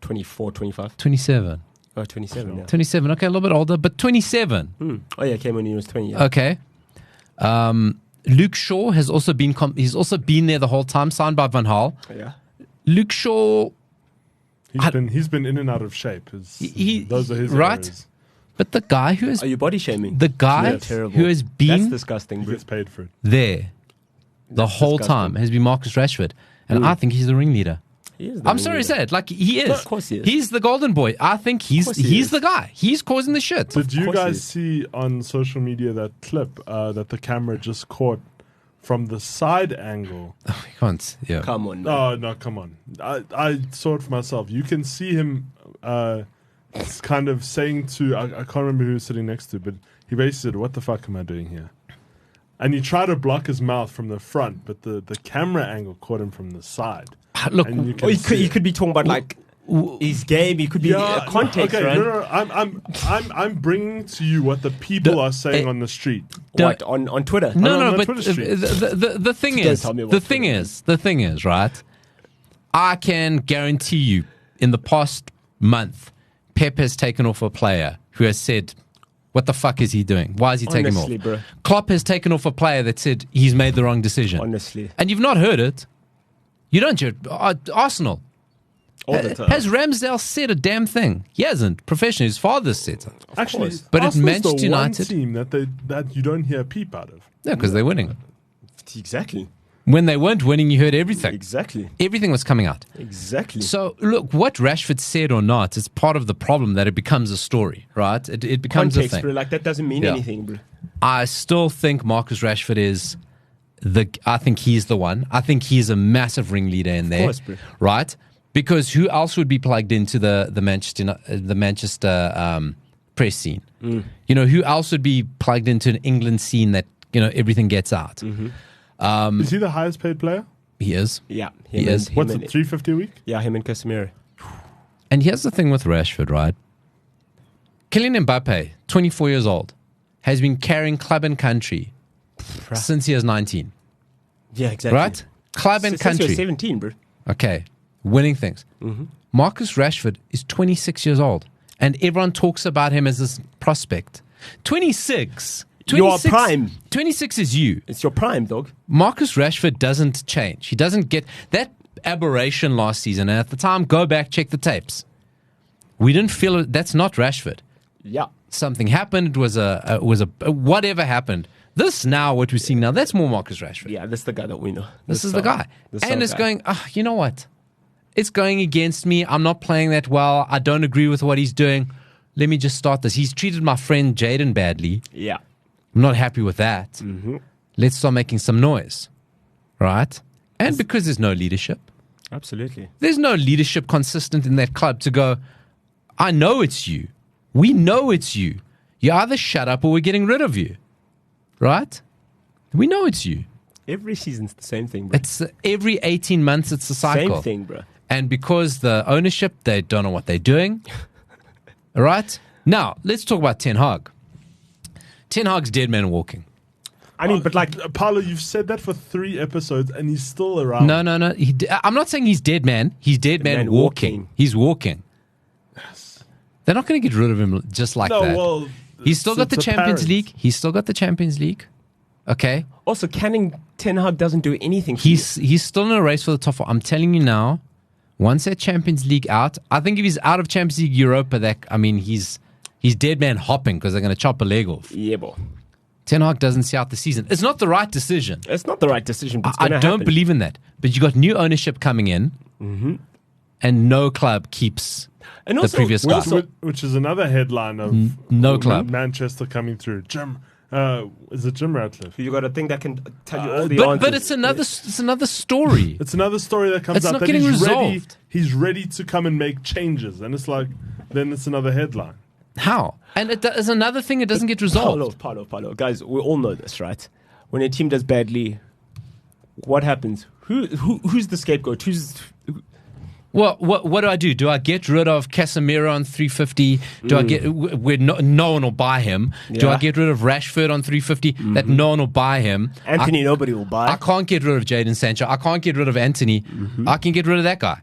24, 25? 27. Oh, 27, yeah. 27, okay, a little bit older, but 27. Oh, yeah, came when he was 20, yeah. Okay. Luke Shaw has also been he's also been there the whole time, signed by Van Gaal. Yeah. Luke Shaw... He's been in and out of shape. Those are his right? areas. But the guy who is... Are you body shaming? The guy who has been... That's disgusting. He gets paid for it. There the whole time has been Marcus Rashford. And I think he's the ringleader. I'm sorry to say it. Like, he is. No, of course he is. He's the golden boy. I think he's the guy. He's causing the shit. Did you guys see on social media that clip that the camera just caught from the side angle? Oh, you can't. Yeah. Come on. No, come on. I saw it for myself. You can see him kind of saying to, I can't remember who was sitting next to, but he basically said, "What the fuck am I doing here?" And he tried to block his mouth from the front, but the camera angle caught him from the side. Look, he could be talking about like his game. He could be context, okay, right? No. I'm bringing to you what the people are saying on the street. What on Twitter? No, but Twitter street. the thing is, right? I can guarantee you, in the past month, Pep has taken off a player who has said, "What the fuck is he doing? Why is he taking him off?" Bro. Klopp has taken off a player that said he's made the wrong decision. Honestly. And you've not heard it. You don't hear Arsenal. All the time. Has Ramsdale said a damn thing? He hasn't. Professionally, his father said it. Actually, but at Arsenal's Manchester the United, one team that you don't hear a peep out of. Yeah, because they're winning. Exactly. When they weren't winning, you heard everything. Exactly. Everything was coming out. Exactly. So, look, what Rashford said or not is part of the problem that it becomes a story, right? It becomes context, a thing. bro. Like, that doesn't mean anything, bro. I still think Marcus Rashford is I think he's the one. I think he's a massive ringleader in there. Of course, bro. Right? Because who else would be plugged into the Manchester press scene? You know, who else would be plugged into an England scene that, you know, everything gets out? Is he the highest paid player? He is. Yeah. He is. What's it, 350 a week? Yeah, him and Casemiro. And here's the thing with Rashford, right? Kylian Mbappe, 24 years old, has been carrying club and country since he was 19. Yeah, exactly. Right? Club and country. Since he was 17, bro. Okay. Winning things. Marcus Rashford is 26 years old. And everyone talks about him as this prospect. 26. Your prime. 26 is you. It's your prime, dog. Marcus Rashford doesn't change. He doesn't get that aberration last season. And at the time, go back, check the tapes. We didn't feel it. That's not Rashford. Yeah. Something happened. It was a whatever happened. This now, what we're seeing now, that's more Marcus Rashford. Yeah, this is the guy that we know. This is the guy. And it's guy. going, you know what? It's going against me. I'm not playing that well. I don't agree with what he's doing. Let me just start this. He's treated my friend Jaden badly. Yeah. I'm not happy with that. Mm-hmm. Let's start making some noise. Right? And because there's no leadership. Absolutely. There's no leadership consistent in that club to go, I know it's you. We know it's you. You either shut up or we're getting rid of you. Right? We know it's you. Every season's the same thing, bro. It's every 18 months, it's a cycle. Same thing, bro. And because the ownership, they don't know what they're doing. All right? Now, let's talk about Ten Hag. Ten Hag's dead man walking. I mean, but like... Paulo, you've said that for 3 episodes and he's still around. No. I'm not saying he's dead man. He's dead man walking. He's walking. Yes. They're not going to get rid of him just like that. Well, He's still got the it's Champions apparent. League. He's still got the Champions League. Okay? Also, Canning Ten Hag doesn't do anything for He's still in a race for the top 4. I'm telling you now, once that Champions League out, I think if he's out of Champions League Europa, he's dead man hopping because they're going to chop a leg off. you. Yeah, bro. Ten Hag doesn't see out the season. It's not the right decision. It's not the right decision, but it's I gonna don't happen. believe in that. But you got new ownership coming in, and no club keeps And the also, previous guy. Which is another headline of no club. Manchester coming through. Jim, is it Jim Ratcliffe? You got a thing that can tell you all the But answers. it's another story. It's another story that comes It's out not that getting he's ready. resolved. He's ready to come and make changes, and it's like then it's another headline. How? And it is another thing. It doesn't get resolved. Paulo. Guys, we all know this, right? When a team does badly, what happens? Who's the scapegoat? What do I do? Do I get rid of Casemiro on 350? Do I get where no one will buy him? Do I Yeah. get rid of Rashford on 350 that no one will buy him? Anthony, nobody will buy. I can't get rid of Jadon Sancho. I can't get rid of Anthony. I can get rid of that guy.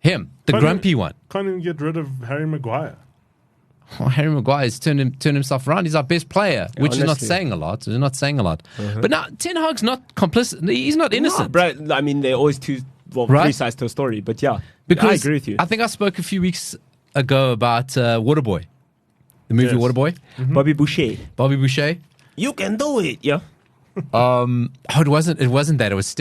Him, the Can't grumpy one. Can't even get rid of Harry Maguire. Oh, Harry Maguire's turned himself around. He's our best player, which is not honestly. saying a lot. It's not saying a lot. But now, Ten Hag's not complicit. He's not innocent. Bro, I mean, they're always three sides to a story, but yeah, I agree with you. I think I spoke a few weeks ago about Waterboy, the movie Yes. Waterboy. Bobby Boucher, Bobby Boucher. you can do it, yeah. It wasn't that. It was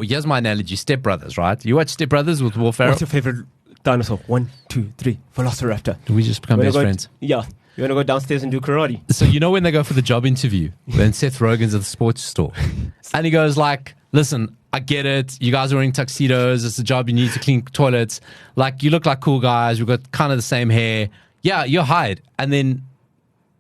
here's my analogy. Step Brothers, right? You watch Step Brothers with Will Ferrell? What's your favorite dinosaur? 1, 2, 3, Velociraptor. Do we just become You wanna best go- friends? Yeah. You want to go downstairs and do karate? So you know when they go for the job interview, when Seth Rogen's at the sports store, and he goes like, listen, I get it. You guys are wearing tuxedos. It's a job. You need to clean toilets. Like, you look like cool guys. We've got kind of the same hair. Yeah, you're hired. And then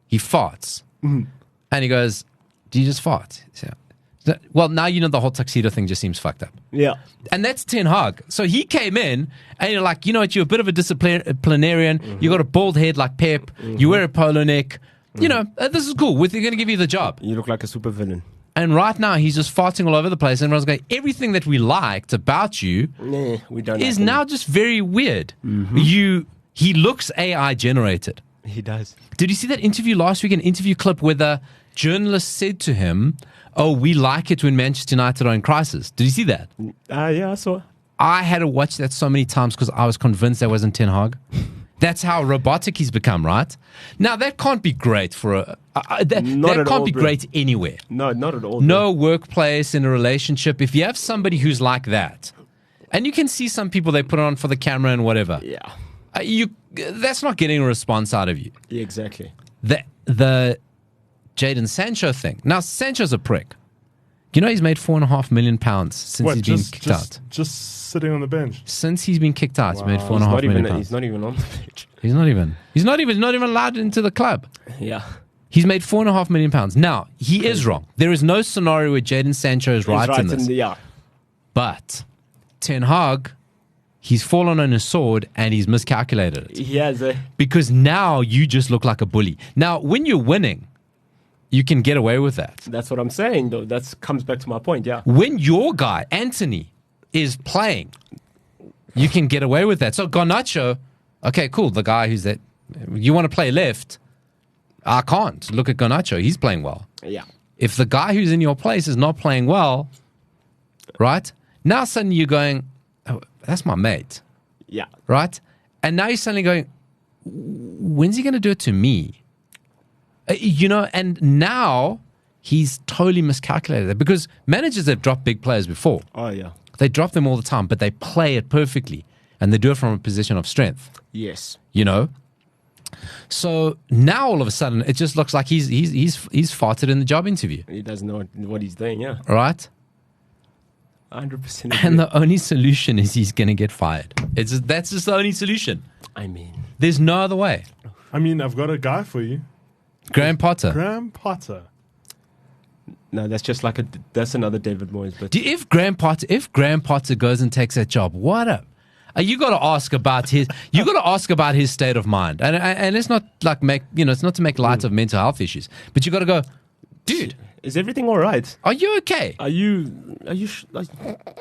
he farts. And he goes, do you just fart? So, well, now you know the whole tuxedo thing just seems fucked up. Yeah. And that's Ten Hag. So he came in and you're like, you know what, you're a bit of a disciplinarian. You got a bald head like Pep. You wear a polo neck. You know, this is cool. We're going to give you the job. You look like a super villain. And right now, he's just farting all over the place. And everyone's going, everything that we liked about you Nah, we don't. is like him. now just very weird. He looks AI generated. He does. Did you see that interview last week? An interview clip where the journalist said to him, oh, we like it when Manchester United are in crisis. Did you see that? Yeah, I saw. I had to watch that so many times because I was convinced that wasn't Ten Hag. That's how robotic he's become, right? Now, that can't be great for that at can't all, be bro. great anywhere. No, not at all. No workplace, in a relationship. If you have somebody who's like that, and you can see some people, they put it on for the camera and whatever. Yeah. That's not getting a response out of you. Yeah, exactly. The Jadon Sancho thing. Now, Sancho's a prick. You know he's made £4.5 million since he's been kicked out. Just sitting on the bench. Since he's been kicked out, he's made Wow. £4.5 million. He's not even on the pitch. He's not even allowed into the club. Yeah. He's made £4.5 million. Now, he is wrong. There is no scenario where Jadon Sancho is right in this. Yeah. But Ten Hag, he's fallen on his sword and he's miscalculated it. He has a. Because now you just look like a bully. Now, when you're winning, you can get away with that. That's what I'm saying, though. That comes back to my point. Yeah. When your guy, Anthony, is playing, you can get away with that. So Garnacho, okay, cool. The guy who's that, you want to play left, I can't. Look at Garnacho. He's playing well. Yeah. If the guy who's in your place is not playing well, right? Now suddenly you're going, oh, that's my mate, Yeah. right? And now you're suddenly going, when's he going to do it to me? And now he's totally miscalculated that because managers have dropped big players before. Oh, yeah. They drop them all the time, but they play it perfectly. And they do it from a position of strength, Yes. you know? So now all of a sudden, it just looks like he's farted in the job interview, He doesn't know what he's doing, yeah. all right? 100%. And agree. the only solution is he's going to get fired. That's just the only solution. I mean, There's no other way. I mean, I've got a guy for you. Graham Potter. Graham Potter. no, that's another David Moyes. But If Graham Potter goes and takes that job, what up? You got to ask about his. You got to ask about his state of mind, and it's not like it's not to make light of mental health issues, but you got to go, dude. is everything all right? Are you okay? Are you?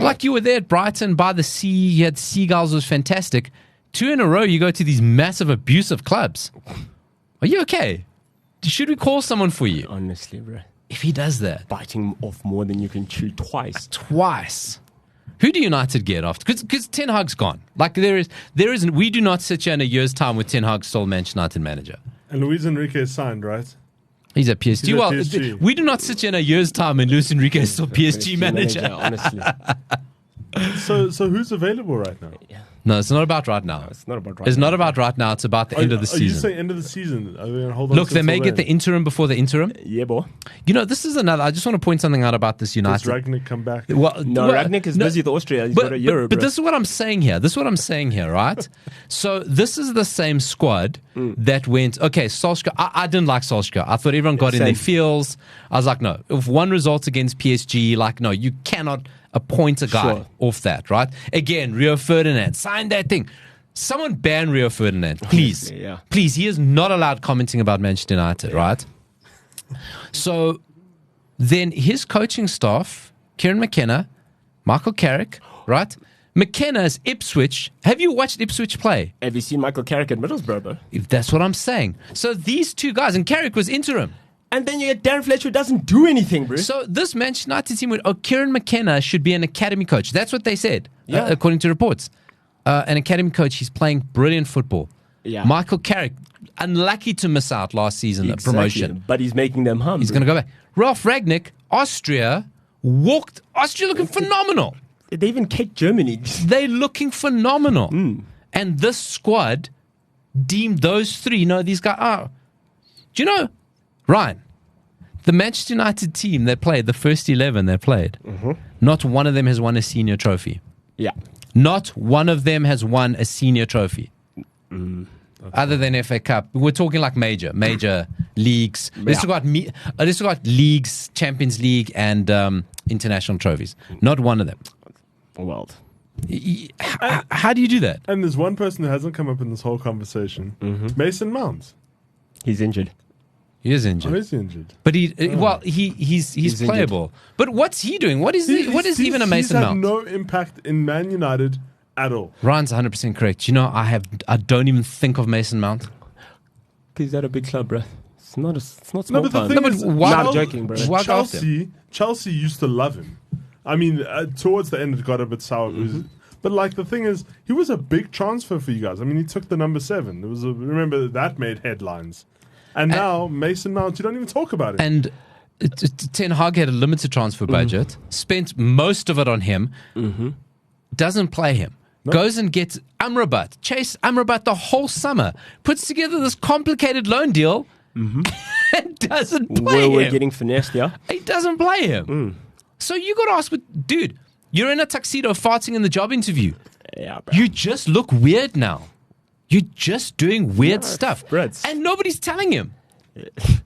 Like you were there at Brighton by the sea. You had seagulls. It was fantastic. 2 in a row, you go to these massive abusive clubs. Are you okay? Should we call someone for you? Honestly, bro, If he does that biting off more than you can chew twice. twice, who do United get after? Because Ten Hag's gone. Like there isn't. We do not sit here in a year's time with Ten Hag still Manchester United manager. And Luis Enrique is signed, right? He's at PSG. He's at Well, PSG. we do not sit here in a year's time and Luis Enrique is still PSG manager. Honestly, So who's available right now? No, it's not about right now. it's not about right. It's not about right now. It's about the end of the Are you season. saying end of the season? Are they going to hold on Look, they until may get the then? interim before the interim. Yeah, boy. You know, this is another. I just want to point something out about this Does United. Ragnick come back? Well, No, Ragnick is busy with Austria. He's got a Euro, but bro. this is what I'm saying here. Right? So this is the same squad that went. Okay, Solskjaer. I didn't like Solskjaer. I thought everyone got in their Same. feels. I was like, no. If one result against PSG, like, no, you cannot appoint a guy Sure. off that, right? Again, Rio Ferdinand sign that thing. Someone ban Rio Ferdinand, please. Yeah. Please, he is not allowed commenting about Manchester United, right? So then his coaching staff, Kieran McKenna, Michael Carrick, right? McKenna's Ipswich. Have you watched Ipswich play? Have you seen Michael Carrick at Middlesbrough, bro? If that's what I'm saying. So these two guys, and Carrick was interim. And then you get Darren Fletcher who doesn't do anything, bro. So this Manchester United team, Kieran McKenna should be an academy coach. That's what they said, Yeah. according to reports. An academy coach, he's playing brilliant football. Yeah. Michael Carrick, unlucky to miss out last season, the promotion. But he's making them hum. He's going to go back. Ralph Ragnick, Austria, Austria looking phenomenal. They even kicked Germany. They're looking phenomenal. And this squad deemed those three, these guys are. Do you know, Ryan, the Manchester United team they played, the first 11 they played, not one of them has won a senior trophy. Yeah. Not one of them has won a senior trophy. Other than FA Cup. We're talking like major leagues. Let's talk about leagues, Champions League, and international trophies. Not one of them. Well, How do you do that? And there's one person who hasn't come up in this whole conversation. Mason Mount. he's injured. He is Oh, injured. he's injured. But he's injured. playable. But what's he doing? What is even a Mason He's Mount? had no impact in Man United at all. Ryan's 100% correct. You know, I don't even think of Mason Mount. He's at a big club, bro. It's not No, small but the time. thing but is, why- No, I'm joking, bro. Why go after him? Chelsea used to love him. I mean, towards the end, it got a bit sour. But like the thing is, he was a big transfer for you guys. I mean, he took the number 7. Remember that made headlines. And now Mason Mount, you don't even talk about it. And Ten Hag had a limited transfer budget, spent most of it on him, doesn't play him. Goes and gets Amrabat, Chase Amrabat the whole summer, puts together this complicated loan deal, and doesn't play him. We're getting finessed, yeah? He doesn't play him. So you got to ask, dude, you're in a tuxedo farting in the job interview. Yeah, bro. You just look weird now. You're just doing weird stuff. Brits. And nobody's telling him.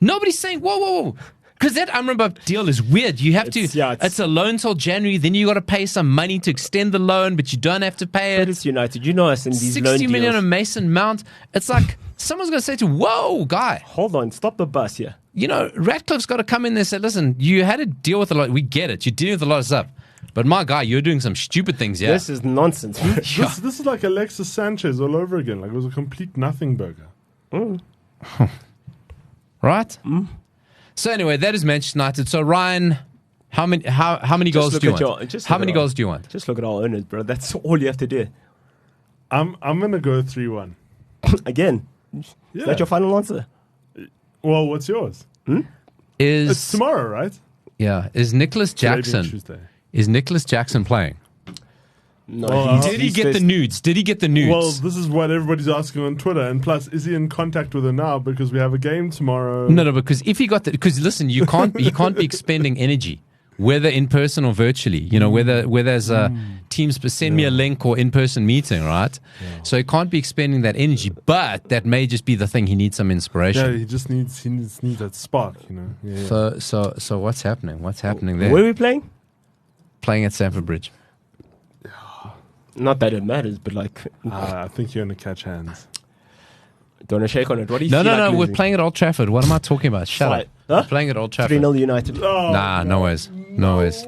Nobody's saying, whoa. Because that Amrabat deal is weird. You have it's a loan till January, then you got to pay some money to extend the loan, but you don't have to pay But it. it's United. You know us in these loan 60 million deals. on Mason Mount. It's like someone's going to say to, whoa, guy. Hold on. Stop the bus here. You know, Ratcliffe's got to come in there and say, listen, you had to deal with a lot. We get it. You're dealing with a lot of stuff. But my guy, you're doing some stupid things, yeah? This is nonsense. This is like Alexis Sanchez all over again. Like it was a complete nothing burger. Right? So anyway, that is Manchester United. So Ryan, how many goals do you want? How many goals do you want? Just look at our owners, bro. That's all you have to do. I'm gonna go 3-1. Again. Is that your final answer? Well, what's yours? It's tomorrow, right? Is Nicholas Today being Jackson? Tuesday. Is Nicholas Jackson playing? No, Well, Did he get the nudes? Did he get the nudes? Well, this is what everybody's asking on Twitter. And plus, is he in contact with her now? Because we have a game tomorrow. No, because if he got because listen, he can't be expending energy, whether in person or virtually. You know, whether there's a Teams, send me a link or in-person meeting, right? Yeah. So he can't be expending that energy, but that may just be the thing. He needs some inspiration. Yeah, he just needs that spark, you know. Yeah. So what's happening? What's happening there? Where are we playing? Playing at Stamford Bridge. Not that it matters, but like, I think you're gonna catch hands. don't want to shake on it. What do you? No. We're playing at Old Trafford. What am I talking about? Shut up. Huh? We're playing at Old Trafford. 3-0 United. Oh, Nah, no ways. No ways.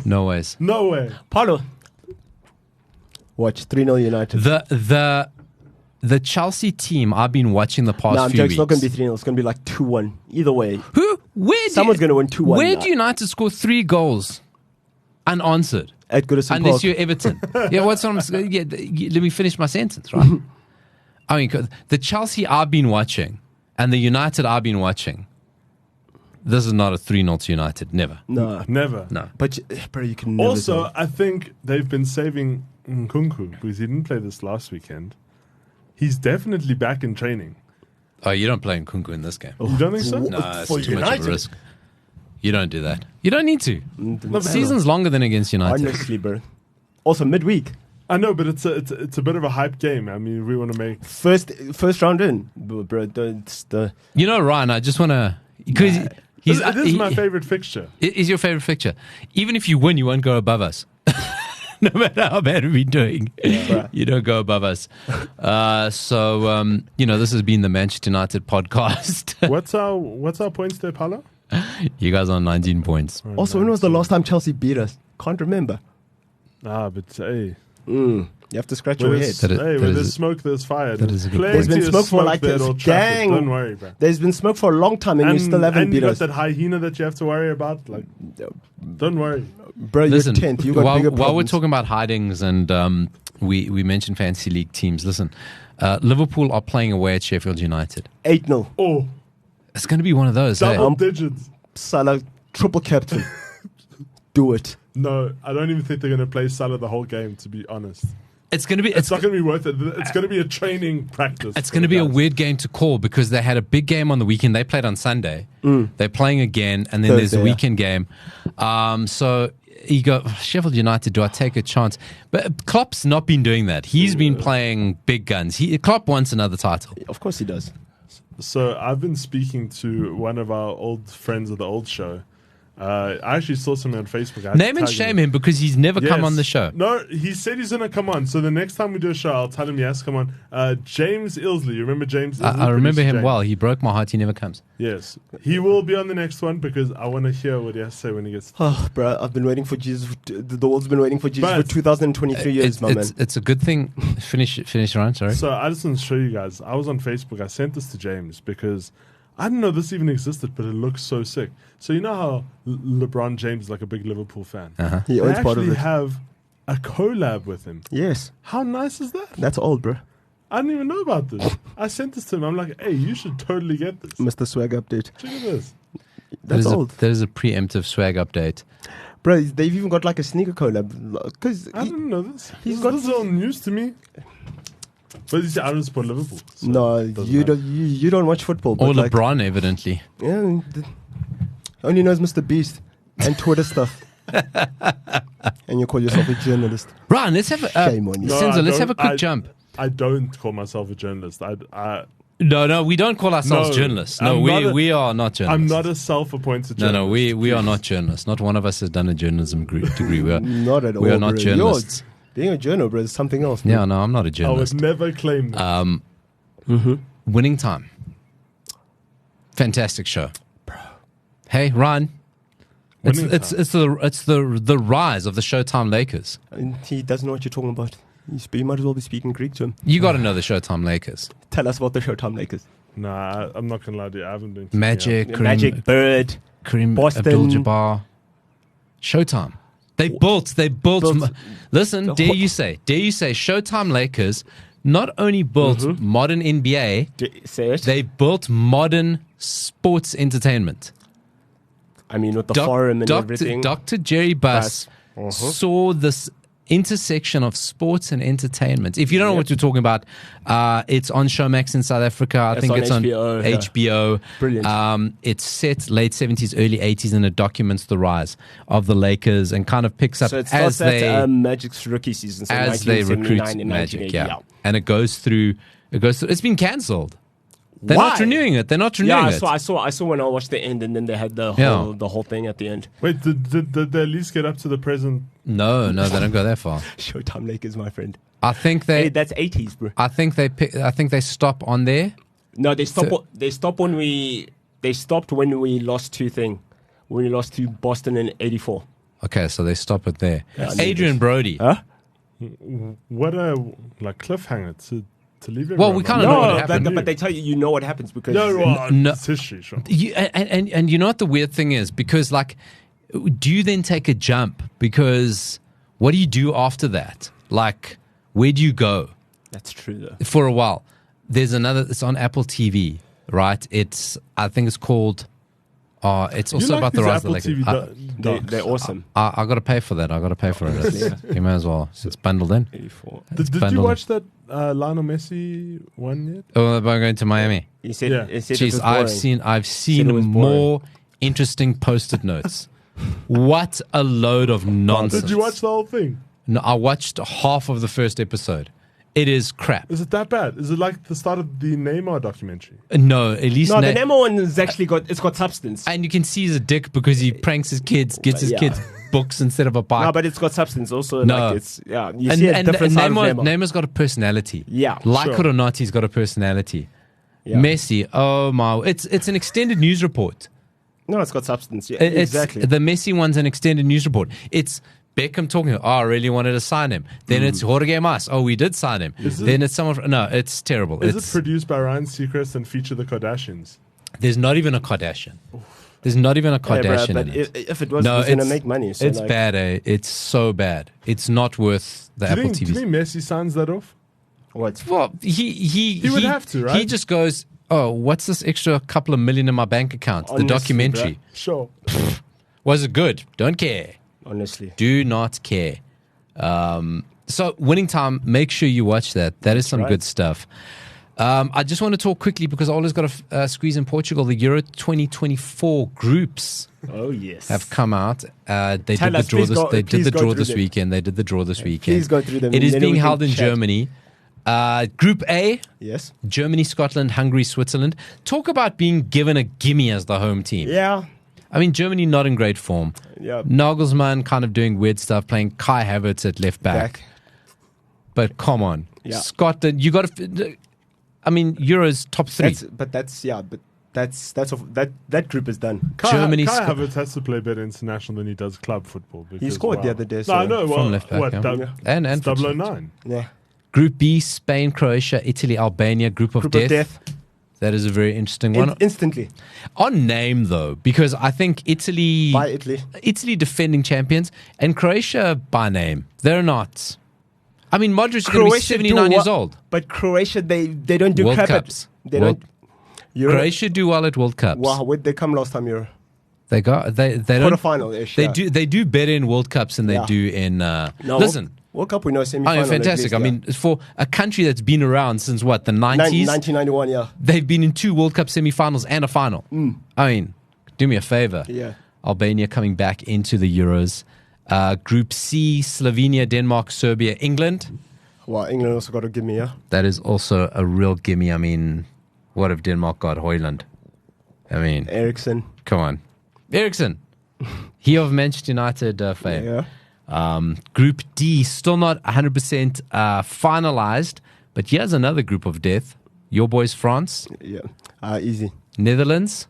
No ways. No way. Paulo. Watch 3-0 United. The Chelsea team I've been watching the past No, I'm few joking. weeks. It's not going to be 3-0. It's going to be like 2-1. Either way. Someone's going to win 2-1. Where do United score 3 goals unanswered? At Goodison Unless Park. you're Everton. Yeah, what's what I'm saying? Yeah, let me finish my sentence, right? I mean, the Chelsea I've been watching and the United I've been watching, this is not a 3-0 to United. Never. No. Never. No. But, bro, you can never Also, tell. I think they've been saving Nkunku because he didn't play this last weekend. He's definitely back in training. Oh, you don't play Nkunku in this game. You don't think so? No, it's For too much of United? a risk. You don't do that. You don't need to. No, Season's longer than against United. honestly, bro. Also, midweek. I know, but it's a bit of a hype game. I mean, we want to make. First round in. Bro, it's the... You know, Ryan, I just want to... Because It is my favorite fixture. It is your favorite fixture. Even if you win, you won't go above us. No matter how bad we're doing, you don't go above us. So this has been the Manchester United podcast. What's our points there, Paulo? You guys are on 19 points. Also, when was the last time Chelsea beat us? Can't remember. But hey. You have to scratch your head. Where there's smoke, there's fire. that is a good point. There's been smoke for like there at this. Old Trafford. Gang. Don't worry, bro. There's been smoke for a long time and you still haven't and beat you got us. that hyena that you have to worry about. Like, don't worry. Bro, Listen, you're 10th. You got bigger problems. while we're talking about hidings and we mentioned fantasy league teams, listen, Liverpool are playing away at Sheffield United. 8-0. Oh, It's going to be one of those. Hey? double digits. Salah, triple captain. Do it. No, I don't even think they're going to play Salah the whole game, to be honest. It's going to be. It's not going to be worth it. It's going to be a training practice. It's going to be a weird game to call because they had a big game on the weekend. They played on Sunday. They're playing again, and then there's a weekend game. So you go, Sheffield United, do I take a chance? But Klopp's not been doing that. He's been playing big guns. Klopp wants another title. Of course he does. So I've been speaking to one of our old friends of the old show. I actually saw something on Facebook. I had Name to and tag shame him because he's never come Yes. on the show. No, he said he's going to come on. So the next time we do a show, I'll tell him he has to come on. James Ilsley. You remember James Ilsley? I remember Producer him James. well. He broke my heart. He never comes. Yes. He will be on the next one because I want to hear what he has to say when he gets... Oh, bro, I've been waiting for Jesus. The world's been waiting for Jesus But for 2023 years, my man. It's a good thing. Finish, Ryan. Sorry. So I just want to show you guys. I was on Facebook. I sent this to James because I didn't know this even existed, but it looks so sick. So you know how LeBron James is like a big Liverpool fan? Uh-huh. He They owns part of actually it. have a collab with him. Yes, How nice is that? that's old, bro. I didn't even know about this. I sent this to him. I'm like, hey, you should totally get this. Mr. Swag update. Check at this. That's old. That is a preemptive swag update. Bro, they've even got like a sneaker collab. Because I didn't know this. he's This got- is all news to me. But you see, I don't support Liverpool. So no, it doesn't you matter. don't. You don't watch football. But Or like, LeBron, evidently. yeah, only knows Mr. Beast and Twitter stuff. And you call yourself a journalist. Ryan, let's have a Shame on you. No, Senzo, I let's have a don't- quick jump. I don't call myself a journalist. No, we don't call ourselves No, journalists. No, I'm not a- we are not I'm journalists. not a self-appointed No, journalist. we are not journalists. Not one of us has done a journalism degree. We are, Not at all. we are not bro. journalists. Being a journal, bro, is something else. Bro. Yeah, no, I'm not a I journalist. would never claim that. Winning time. Fantastic show. Hey, Ryan. Winning It's the rise of the Showtime Lakers. And he doesn't know what you're talking about. You might as well be speaking Greek to him. You got to know the Showtime Lakers. Tell us about the Showtime Lakers. Nah, I'm not going to lie to you. I haven't been... Magic, Magic Bird. Kareem Boston. Abdul-Jabbar. Showtime. They built. Listen, The dare whole- you say Showtime Lakers not only built modern NBA, Say it. they built modern sports entertainment. I mean, with the forum and everything. Dr. Jerry Buss Uh-huh. saw this intersection of sports and entertainment. If you don't know what you're talking about, it's on Showmax in South Africa. I think on it's HBO, on yeah. HBO. Brilliant. It's set late 70s, early 80s, and it documents the rise of the Lakers and kind of picks up So it as starts they at Magic's rookie season, so as they 1979 recruit and Magic. 1980, Yeah, and it goes through. It's been cancelled. They're Why? not renewing it. They're not renewing Yeah, it. I saw when I watched the end, and then they had the whole thing at the end. Wait, did they at least get up to the present? No, they don't go that far. Showtime Lakers, my friend. I think Hey, that's 80s, bro. I think they stop on there. No, they stopped when we lost when we lost to Boston in '84. Okay, so they stop it there. Yeah, Adrian Brody. Huh? What a cliffhanger to leave it. Well, we kinda know what happened. But they tell you know what happens because No. It's history, sure. And you know what the weird thing is? Because, like, do you then take a jump? Because what do you do after that? Like, where do you go that's true though. for a while? There's another, it's on Apple TV, right? I think it's called, it's also about the rise of the Lakers. They're awesome. I got to pay for that. I got to pay for it. You may as well. It's bundled in. 84. Did you watch that Lionel Messi one yet? Oh, about going to Miami. He said, Yeah. he said it Jeez, was I've boring. seen it was more interesting post-it notes. What a load of nonsense. Did you watch the whole thing? No, I watched half of the first episode. It is crap. Is it that bad? Is it like the start of the Neymar documentary? No, at least No, the Nemo one is actually got substance. and you can see he's a dick because he pranks his kids, gets his Yeah. kids books instead of a bike. No, but it's got substance also. No. Like it's you see a different side of Nemo. Neymar's got a personality. Yeah, like sure. it or not, he's got a personality. Yeah. Messi, oh my, it's an extended news report. No, it's got substance. Yeah, It's, exactly. The Messi one's an extended news report. It's Beckham talking, I really wanted to sign him. Then it's Jorge Mas, we did sign him. Then it's someone, no, it's terrible. Is it produced by Ryan Seacrest and feature the Kardashians? There's not even a Kardashian. There's not even a Kardashian but in it. if it was, it was going to make money. So it's like, bad, eh? It's so bad. It's not worth the Do Apple you think TV. Messi signs that off? What? Well, he would have to, right? He just goes, what's this extra couple of million in my bank account? The Honestly, documentary. Sure. Was it good? Don't care. Honestly. Do not care. So, Winning Time, make sure you watch that. That is some right. good stuff. I just want to talk quickly because I always got to squeeze in Portugal. The Euro 2024 groups Oh, yes. have come out. They did Tell the us, draw please this. go- They did please the go draw through this them. weekend. They did the draw this weekend. Please go through them. It is Then being we can held in chat. Germany. Group A, Yes. Germany, Scotland, Hungary, Switzerland. Talk about being given a gimme as the home team. Yeah. I mean, Germany not in great form. Yeah. Nagelsmann kind of doing weird stuff, playing Kai Havertz at left back. Back. But come on, Yeah. Scotland, you got to. I mean, Euros top three. That group is done. Germany Kai sco- Havertz has to play better international than he does club football. Because, He scored the other day. No, So I know. Well, From left back, what? yeah. Dub- and it's from 009. Yeah. Group B, Spain, Croatia, Italy, Albania. Group of death. That is a very interesting one. Instantly. On name though, because I think Italy, By Italy. defending champions, and Croatia by name. They're not. I mean, Modric is going to be 79 years old. But Croatia, they don't do World crap Cups. They World- don't. Euro, Croatia do well at World Cups. Wow, where'd they come last time? Euro They don't. quarterfinal-ish. They yeah. do. They do better in World Cups than they Yeah. do in. No, listen, World Cup we know semi-final. I mean, fantastic. At least, I mean, for a country that's been around since what, the 90s, 1991. Yeah. they've been in 2 World Cup semi-finals and a final. I mean, do me a favor. Yeah. Albania coming back into the Euros. Group C, Slovenia, Denmark, Serbia, England. Well, England also got to give me That is also a real gimme. I mean, what if Denmark got Højlund? I mean, Eriksen. come on. Eriksen. He of Manchester United fame. Yeah. Group D, still not 100% finalized, but here's another group of death. Your boys, France, Yeah. Easy. Netherlands,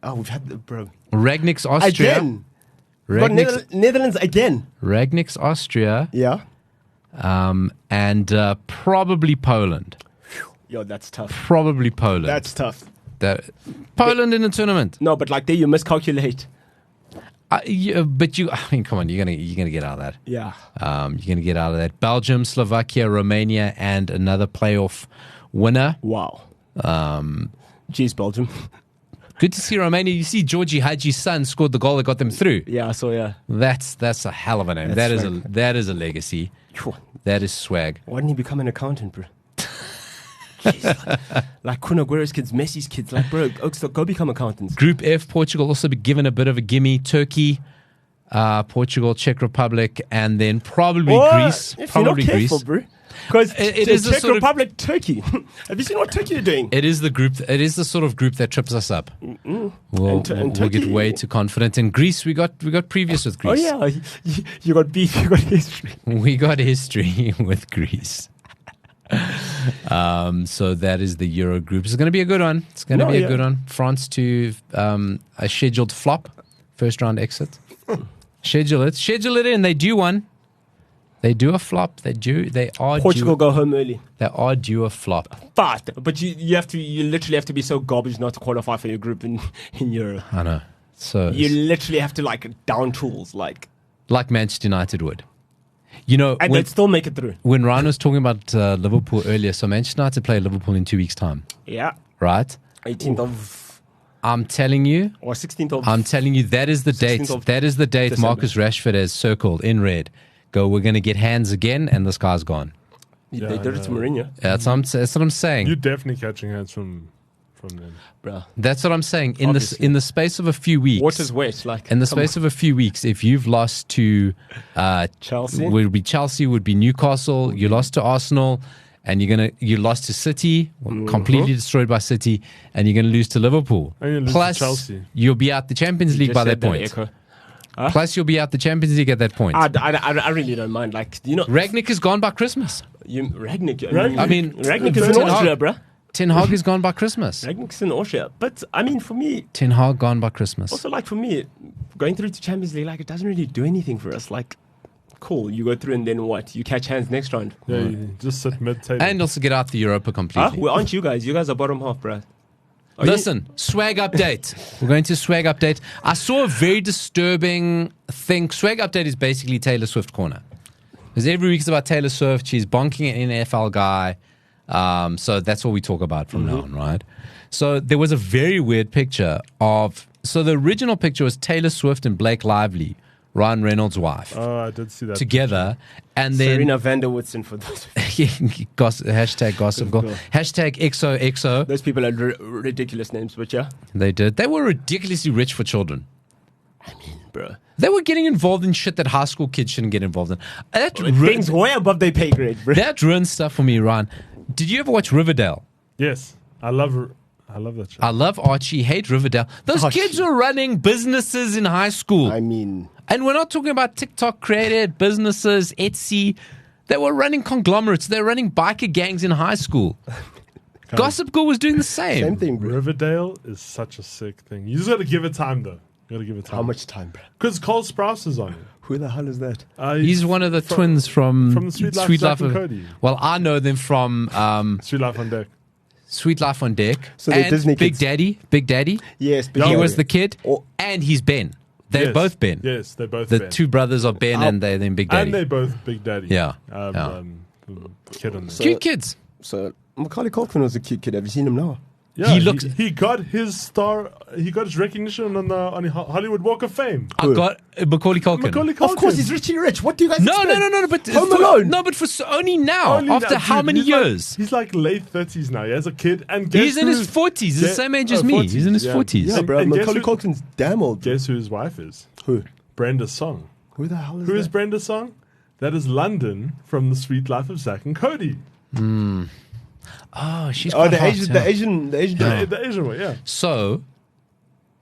Oh, we've had the bro Ragnick's Austria. again. We've got Netherlands again. Ragnick's Austria, Yeah. and probably Poland. Yo, that's tough. Probably Poland. That's tough. Poland in the tournament. No, but like there you miscalculate. But I mean, come on, you're gonna get out of that. Yeah. You're gonna get out of that. Belgium, Slovakia, Romania, and another playoff winner. Wow. Jeez, Belgium. Good to see Romania. You see Georgie Haji's son scored the goal that got them through. Yeah, I saw, yeah. That's a hell of a name. That's That is a legacy. That is swag. Why didn't he become an accountant, bro? Jeez, like Kun Aguero's kids, Messi's kids. Like, bro, go become accountants. Group F, Portugal also be given a bit of a gimme. Turkey, Portugal, Czech Republic, and then probably Greece. If Probably you're not careful, Greece. bro. Because It is the Czech sort of- Republic, Turkey. Have you seen what Turkey are doing? It is the group. It is the sort of group that trips us up. We'll And get Turkey- way too confident. In Greece, we got previous with Oh Greece. yeah, you got beef, you got history. We got history with Greece. So that is the Euro group. It's going to be a good one. It's going to be a good one. France to a scheduled flop, first round exit. Schedule it in. They do one. They do a flop. They are Portugal due, go home early. They are due a flop. But you literally have to be so garbage not to qualify for your group in Euro. I know. So You literally have to like down tools, like Manchester United would. You know, and they'd still make it through. when Ryan was talking about Liverpool earlier, so Manchester United play Liverpool in 2 weeks' time, Yeah, right? 18th of I'm telling you, or 16th of. that is the date. 16th of That is the date December. Marcus Rashford has circled in red. We're going to get hands again, and this guy's gone. They did it to Mourinho, That's what I'm saying. You're definitely catching hands from them. bro. That's what I'm saying. In the space of a few weeks, Water's wet. Like in the space of a few weeks, if you've lost to Chelsea, would be Chelsea, would be Newcastle. You lost to Arsenal, and you lost to City, completely destroyed by City, and you're gonna lose to Liverpool. And you lose to Plus, Chelsea. you'll be out the Champions League Just by said that point. Echo. Plus, you'll be out the Champions League at that point. I really don't mind. Like Ragnick is gone by Christmas. Ragnick. I mean, Ragnick is in Ten Hag- Austria, bro. Ten Hag is gone by Christmas. Ragnick's in Austria. But I mean, for me, Ten Hag gone by Christmas. also like for me, going through to Champions League, like it doesn't really do anything for us. Like, cool, you go through and then what? You catch hands next round. Yeah, you just sit mid-table. And also get out the Europa completely. Well, aren't you guys? You guys are bottom half, bro. Listen, swag update. We're going to swag update. I saw a very disturbing thing. Swag update is basically Taylor Swift corner. Because every week it's about Taylor Swift. She's bonking an NFL guy. So that's what we talk about from now on, right? So there was a very weird picture of... So the original picture was Taylor Swift and Blake Lively, Ryan Reynolds' wife, Oh, I did see that. together. And then... Serena van der Woodsen for those. hashtag gossip girl. Hashtag XOXO. Those people had ridiculous names, but yeah, They did. They were ridiculously rich for children. bro. They were getting involved in shit that high school kids shouldn't get involved in. Things way above their pay grade, bro. That ruins stuff for me, Ryan. Did you ever watch Riverdale? Yes, I love that show. I love Archie, hate Riverdale. Those Archie. kids were running businesses in high school. I mean, And we're not talking about TikTok created businesses, Etsy. They were running conglomerates. They were running biker gangs in high school. Gossip Girl was doing the same. same thing, bro. Riverdale is such a sick thing. You just got to give it time, though. You got to give it time. How much time, bro? Because Cole Sprouse is on it. Who the hell is that? He's one of the twins from the Sweet Life and of Cody. Well, I know them from Sweet Life on Deck. Sweet Life on Deck. So they're and Disney Big kids. Daddy. Big Daddy. Yes, Yeah, He Oh, was yeah. the kid, Oh. and he's Ben. They're Yes. both Ben. Yes, they're both The Ben. two brothers are Ben, and they're then Big Daddy. And they're both Big Daddy. Yeah. Kid on there. Cute kids. So Macaulay Culkin was a cute kid. Have you seen him now? Yeah, He looks- He got his star. He got his recognition on the Hollywood Walk of Fame. I got Macaulay Culkin. Macaulay Culkin. Of course, he's Richie Rich. What do you guys No, expect? no, but Home Alone. No, but only now. Only after now, how dude, many he's like- years? he's like late 30s now. He has a kid, and guess He's in his who- 40s. The same age as me. 40s, He's in his yeah. 40s. Yeah, And- bro. and guess Macaulay who- Culkin's damn old. Guess who his wife is? Who? Brenda Song. Who the hell is Who that? is Brenda Song? That is London from The Sweet Life of Zack and Cody. Oh, she's Oh, quite the hot, Asian, yeah. the Asian, the Asian. Yeah. The Asian one, yeah. So,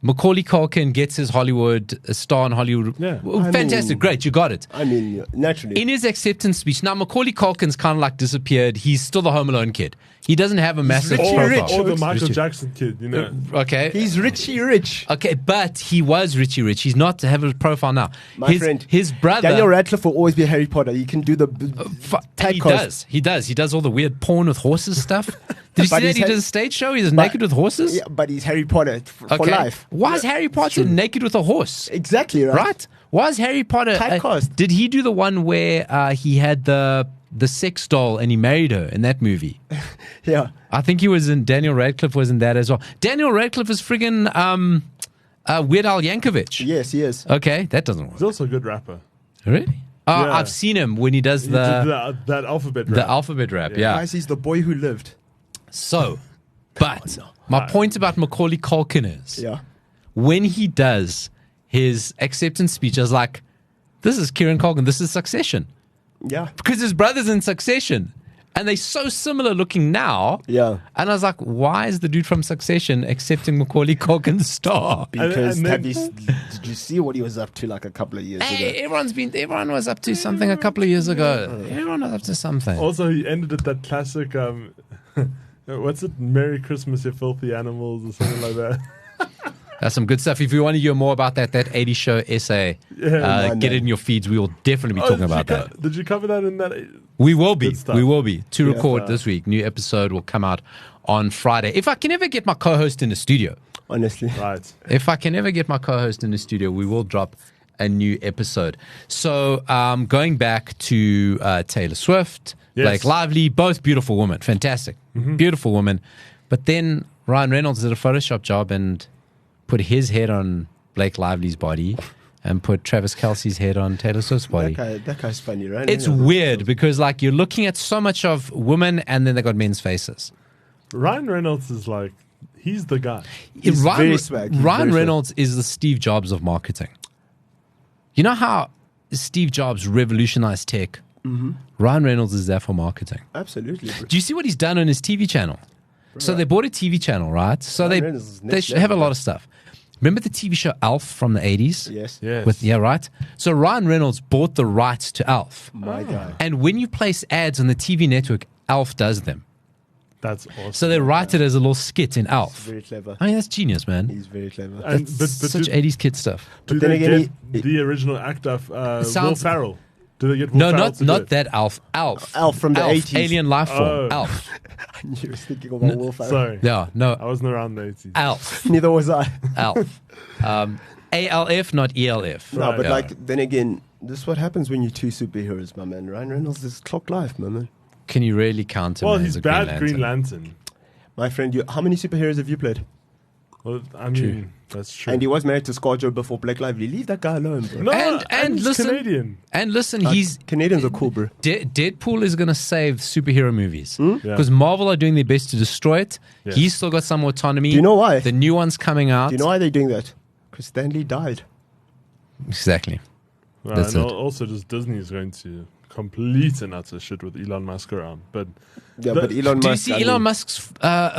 Macaulay Culkin gets his Hollywood star in Hollywood. Yeah. Well, I fantastic, mean- great, you got it. I mean, yeah, naturally. In his acceptance speech, now Macaulay Culkin's kind of like disappeared. He's still the Home Alone kid. He doesn't have a massive Richie profile. Rich. Or the Rich. Michael Jackson kid, you know. Okay. He's Richie Rich. Okay, but he was Richie Rich. He's not to have a profile now. My friend. His brother. Daniel Radcliffe will always be Harry Potter. He can do the He does. He does. He does all the weird porn with horses stuff. Did you But see that he's he did a stage show? He was naked with horses. Yeah, but he's Harry Potter for Okay. life. Why is Harry Potter naked with a horse? Exactly, right? Right? Why is Harry Potter? Typecast. Did he do the one where he had the the sex doll and he married her in that movie. Yeah. I think he was in, Daniel Radcliffe was in that as well. Daniel Radcliffe is friggin' Weird Al Yankovic. Yes, he is. Okay, that doesn't work. He's also a good rapper. Really? Oh, Yeah. I've seen him when he does He did that alphabet rap. the alphabet rap, yeah. Guys, he's the boy who lived. So, but my point about Macaulay Culkin is Yeah. when he does his acceptance speech, I was like, this is Kieran Culkin, this is Succession. Yeah. Because his brother's in Succession. And they're so similar looking now. Yeah. And I was like, why is the dude from Succession accepting Macaulay Culkin's star? Because And then- did you see what he was up to like a couple of years Hey, ago? everyone was up to something a couple of years ago. Everyone was up to something. Also, he ended at that classic, what's it? Merry Christmas, you filthy animals, or something like that. That's some good stuff. If you want to hear more about that 80 show essay, get it in your feeds. We will definitely be talking about that. Did you cover that in that? We will be. Good stuff. We will be. To record Yeah. this week. New episode will come out on Friday. If I can ever get my co-host in the studio, Honestly. Right. if I can ever get my co-host in the studio, we will drop a new episode. So going back to Taylor Swift, Yes. Blake Lively, both beautiful women. Fantastic. Beautiful women. But then Ryan Reynolds did a Photoshop job and put his head on Blake Lively's body and put Travis Kelce's head on Taylor Swift's body. That guy's funny, right? It's weird because like you're looking at so much of women and then they got men's faces. Ryan Reynolds is like, he's the guy. He's Ryan, very swag. He's Ryan very swag. Reynolds is the Steve Jobs of marketing. You know how Steve Jobs revolutionized tech? Mm-hmm. Ryan Reynolds is there for marketing. Absolutely. Bro. Do you see what he's done on his TV channel? So they bought a TV channel, right? So Ryan they Reynolds is they next should have a level, lot of stuff. Remember the TV show Alf from the 80s? Yes. Yes. Yeah, right? So Ryan Reynolds bought the rights to Alf. My guy. And when you place ads on the TV network, Alf does them. That's awesome. So they write it as a little skit in Alf. Very clever. I mean, that's genius, man. He's very clever. And, but Such do, 80s kid stuff. do But then they again, get the original actor, Will sounds- Ferrell? Do they get Will No, Ferrell to do not it? that Alf. Alf. Alf from the 80s. Alien life form. Oh. Alf. I knew he was thinking about Will Ferrell. Sorry. Yeah, no. I wasn't around the 80s. Alf. Neither was I. Alf. ALF, not ELF. No, but Yeah. like, then again, this is what happens when you're two superheroes, my man. Ryan Reynolds is clock life, my man. Can you really count him Well, as he's a bad Green Green Lantern? Lantern. My friend, how many superheroes have you played? Well, I mean, that's true. And he was married to ScarJo before Blake Lively. Leave that guy alone, bro. no, And he's listen- Canadian. And listen, he's Canadians are cool, bro. Deadpool is going to save superhero movies Hmm? because Marvel are doing their best to destroy it. Yeah. He's still got some autonomy. Do you know why? The new one's coming out. Do you know why they're doing that? Because Stanley died. Exactly. Well, That's and it. also just Disney is going to complete and utter shit with Elon Musk around. But Yeah, The- but Elon Do you Musk. see Elon Musk's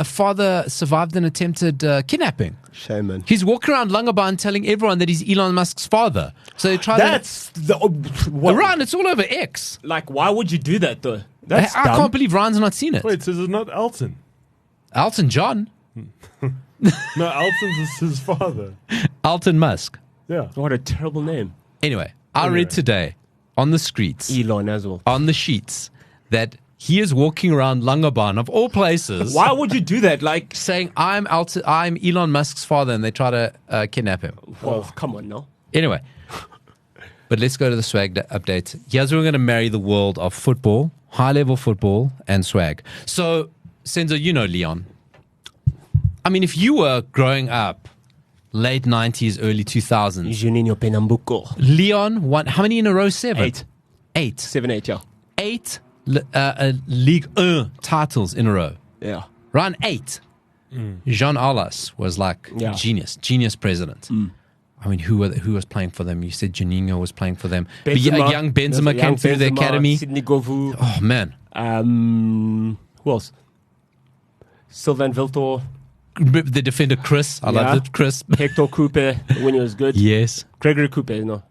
father survived an attempted kidnapping? Shame, man. He's walking around Langebaan telling everyone that he's Elon Musk's father. So they try That's the. What? Ryan, it's all over X. Like, why would you do that though? That's I dumb. can't believe Ryan's not seen it. wait, so is it not Elton? Elton John. No, Elton's is his father. Elton Musk. Yeah. What a terrible name. Anyway, I read today on the streets, Elon as well. on the sheets, that he is walking around Langebaan, of all places, Why would you do that? Like, saying, I'm Elon Musk's father, and they try to kidnap him. well, come on now. Anyway, but let's go to the swag update. Here's where we're going to marry the world of football, high-level football, and swag. So, Senzo, you know Lyon. I mean, if you were growing up late 90s, early 2000s, Juninho Pernambuco. Lyon won, how many in a row? 7? 8. 8. 7, 8, yeah. 8 League 1 titles in a row. Yeah. Round 8. Jean Alas was like Yeah. genius president. I mean, who was playing for them? You said Juninho was playing for them. But Benzema. young Benzema came through the academy. Sidney Govou. Oh, man. Who else? Sylvain Viltor. The defender, Chris. I loved it. Chris. Hector Cooper when he was good. Yes. Gregory Cooper, no.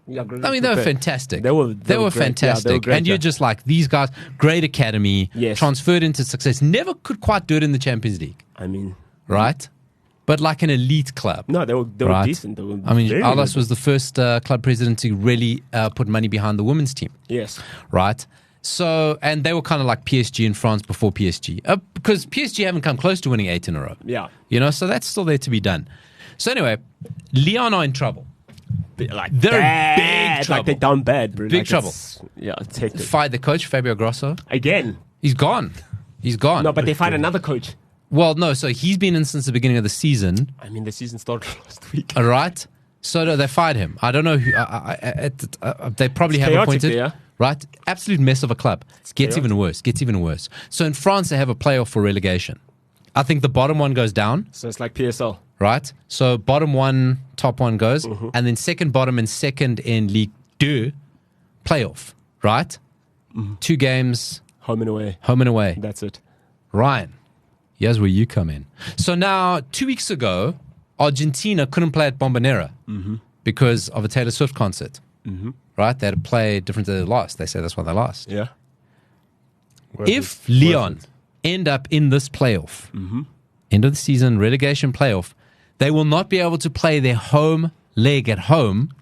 I mean, they were fantastic. They were They great. were Yeah, fantastic. they were great, and you're yeah. just like, these guys, great academy, Yes. transferred into success. Never could quite do it in the Champions League, I mean, right? But like an elite club. no, they were Right. decent. They were I mean, very Alas good. was the first club president to really put money behind the women's team, Yes. right? So, and they were kind of like PSG in France before PSG, because PSG haven't come close to winning 8 in a row. Yeah. You know, so that's still there to be done. So anyway, Lyon are in trouble. like They're in bad. big trouble. Like they're down bad, bro. Big Like, trouble. It's hectic. Fired the coach, Fabio Grosso. Again. He's gone. He's gone. No, but they fired another coach. Well, no, so he's been in since the beginning of the season. I mean, the season started last week. All right. So no, they fired him. I don't know who. They probably have chaotic appointed. there. Right. Absolute mess of a club. Gets even worse. Gets even worse. So in France, they have a playoff for relegation. I think the bottom one goes down. So it's like PSL. Right. So bottom one, top one goes. And then second bottom and second in Ligue 2 playoff. Right. 2 games. Home and away. Home and away. That's it. Ryan, here's where you come in. So now, 2 weeks ago, Argentina couldn't play at Bombonera because of a Taylor Swift concert. Right? They had to play different than they lost. They say that's why they lost. Yeah. If Lyon end up in this playoff, end of the season relegation playoff, they will not be able to play their home leg at home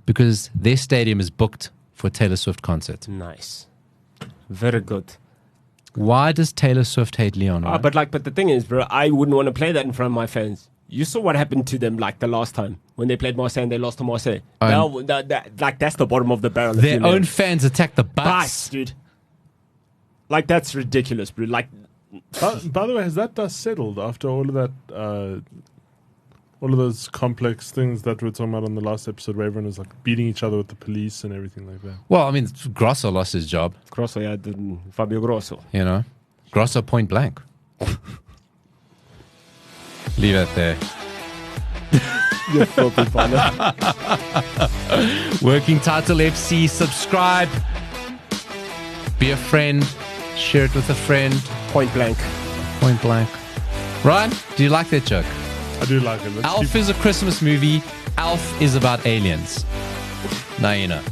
because their stadium is booked for a Taylor Swift concert. Nice. Very good. Why does Taylor Swift hate Lyon? Right? But the thing is, bro, I wouldn't want to play that in front of my fans. You saw what happened to them like the last time when they played Marseille and they lost to Marseille. Like that's the bottom of the barrel. Their own fans attack the bus, dude. Like that's ridiculous, bro. Like, by the way, has that dust settled after all of that? All of those complex things that we were talking about on the last episode, where everyone was like beating each other with the police and everything like that. Well, I mean, Grosso lost his job. Grosso, yeah, Fabio Grosso. You know, Grosso point blank. Leave it there. You filthy partner. Working Title FC. Subscribe. Be a friend. Share it with a friend. Point blank. Point blank. Ryan, do you like that joke? I do like it. Alf is a Christmas movie. Alf is about aliens. Now you know.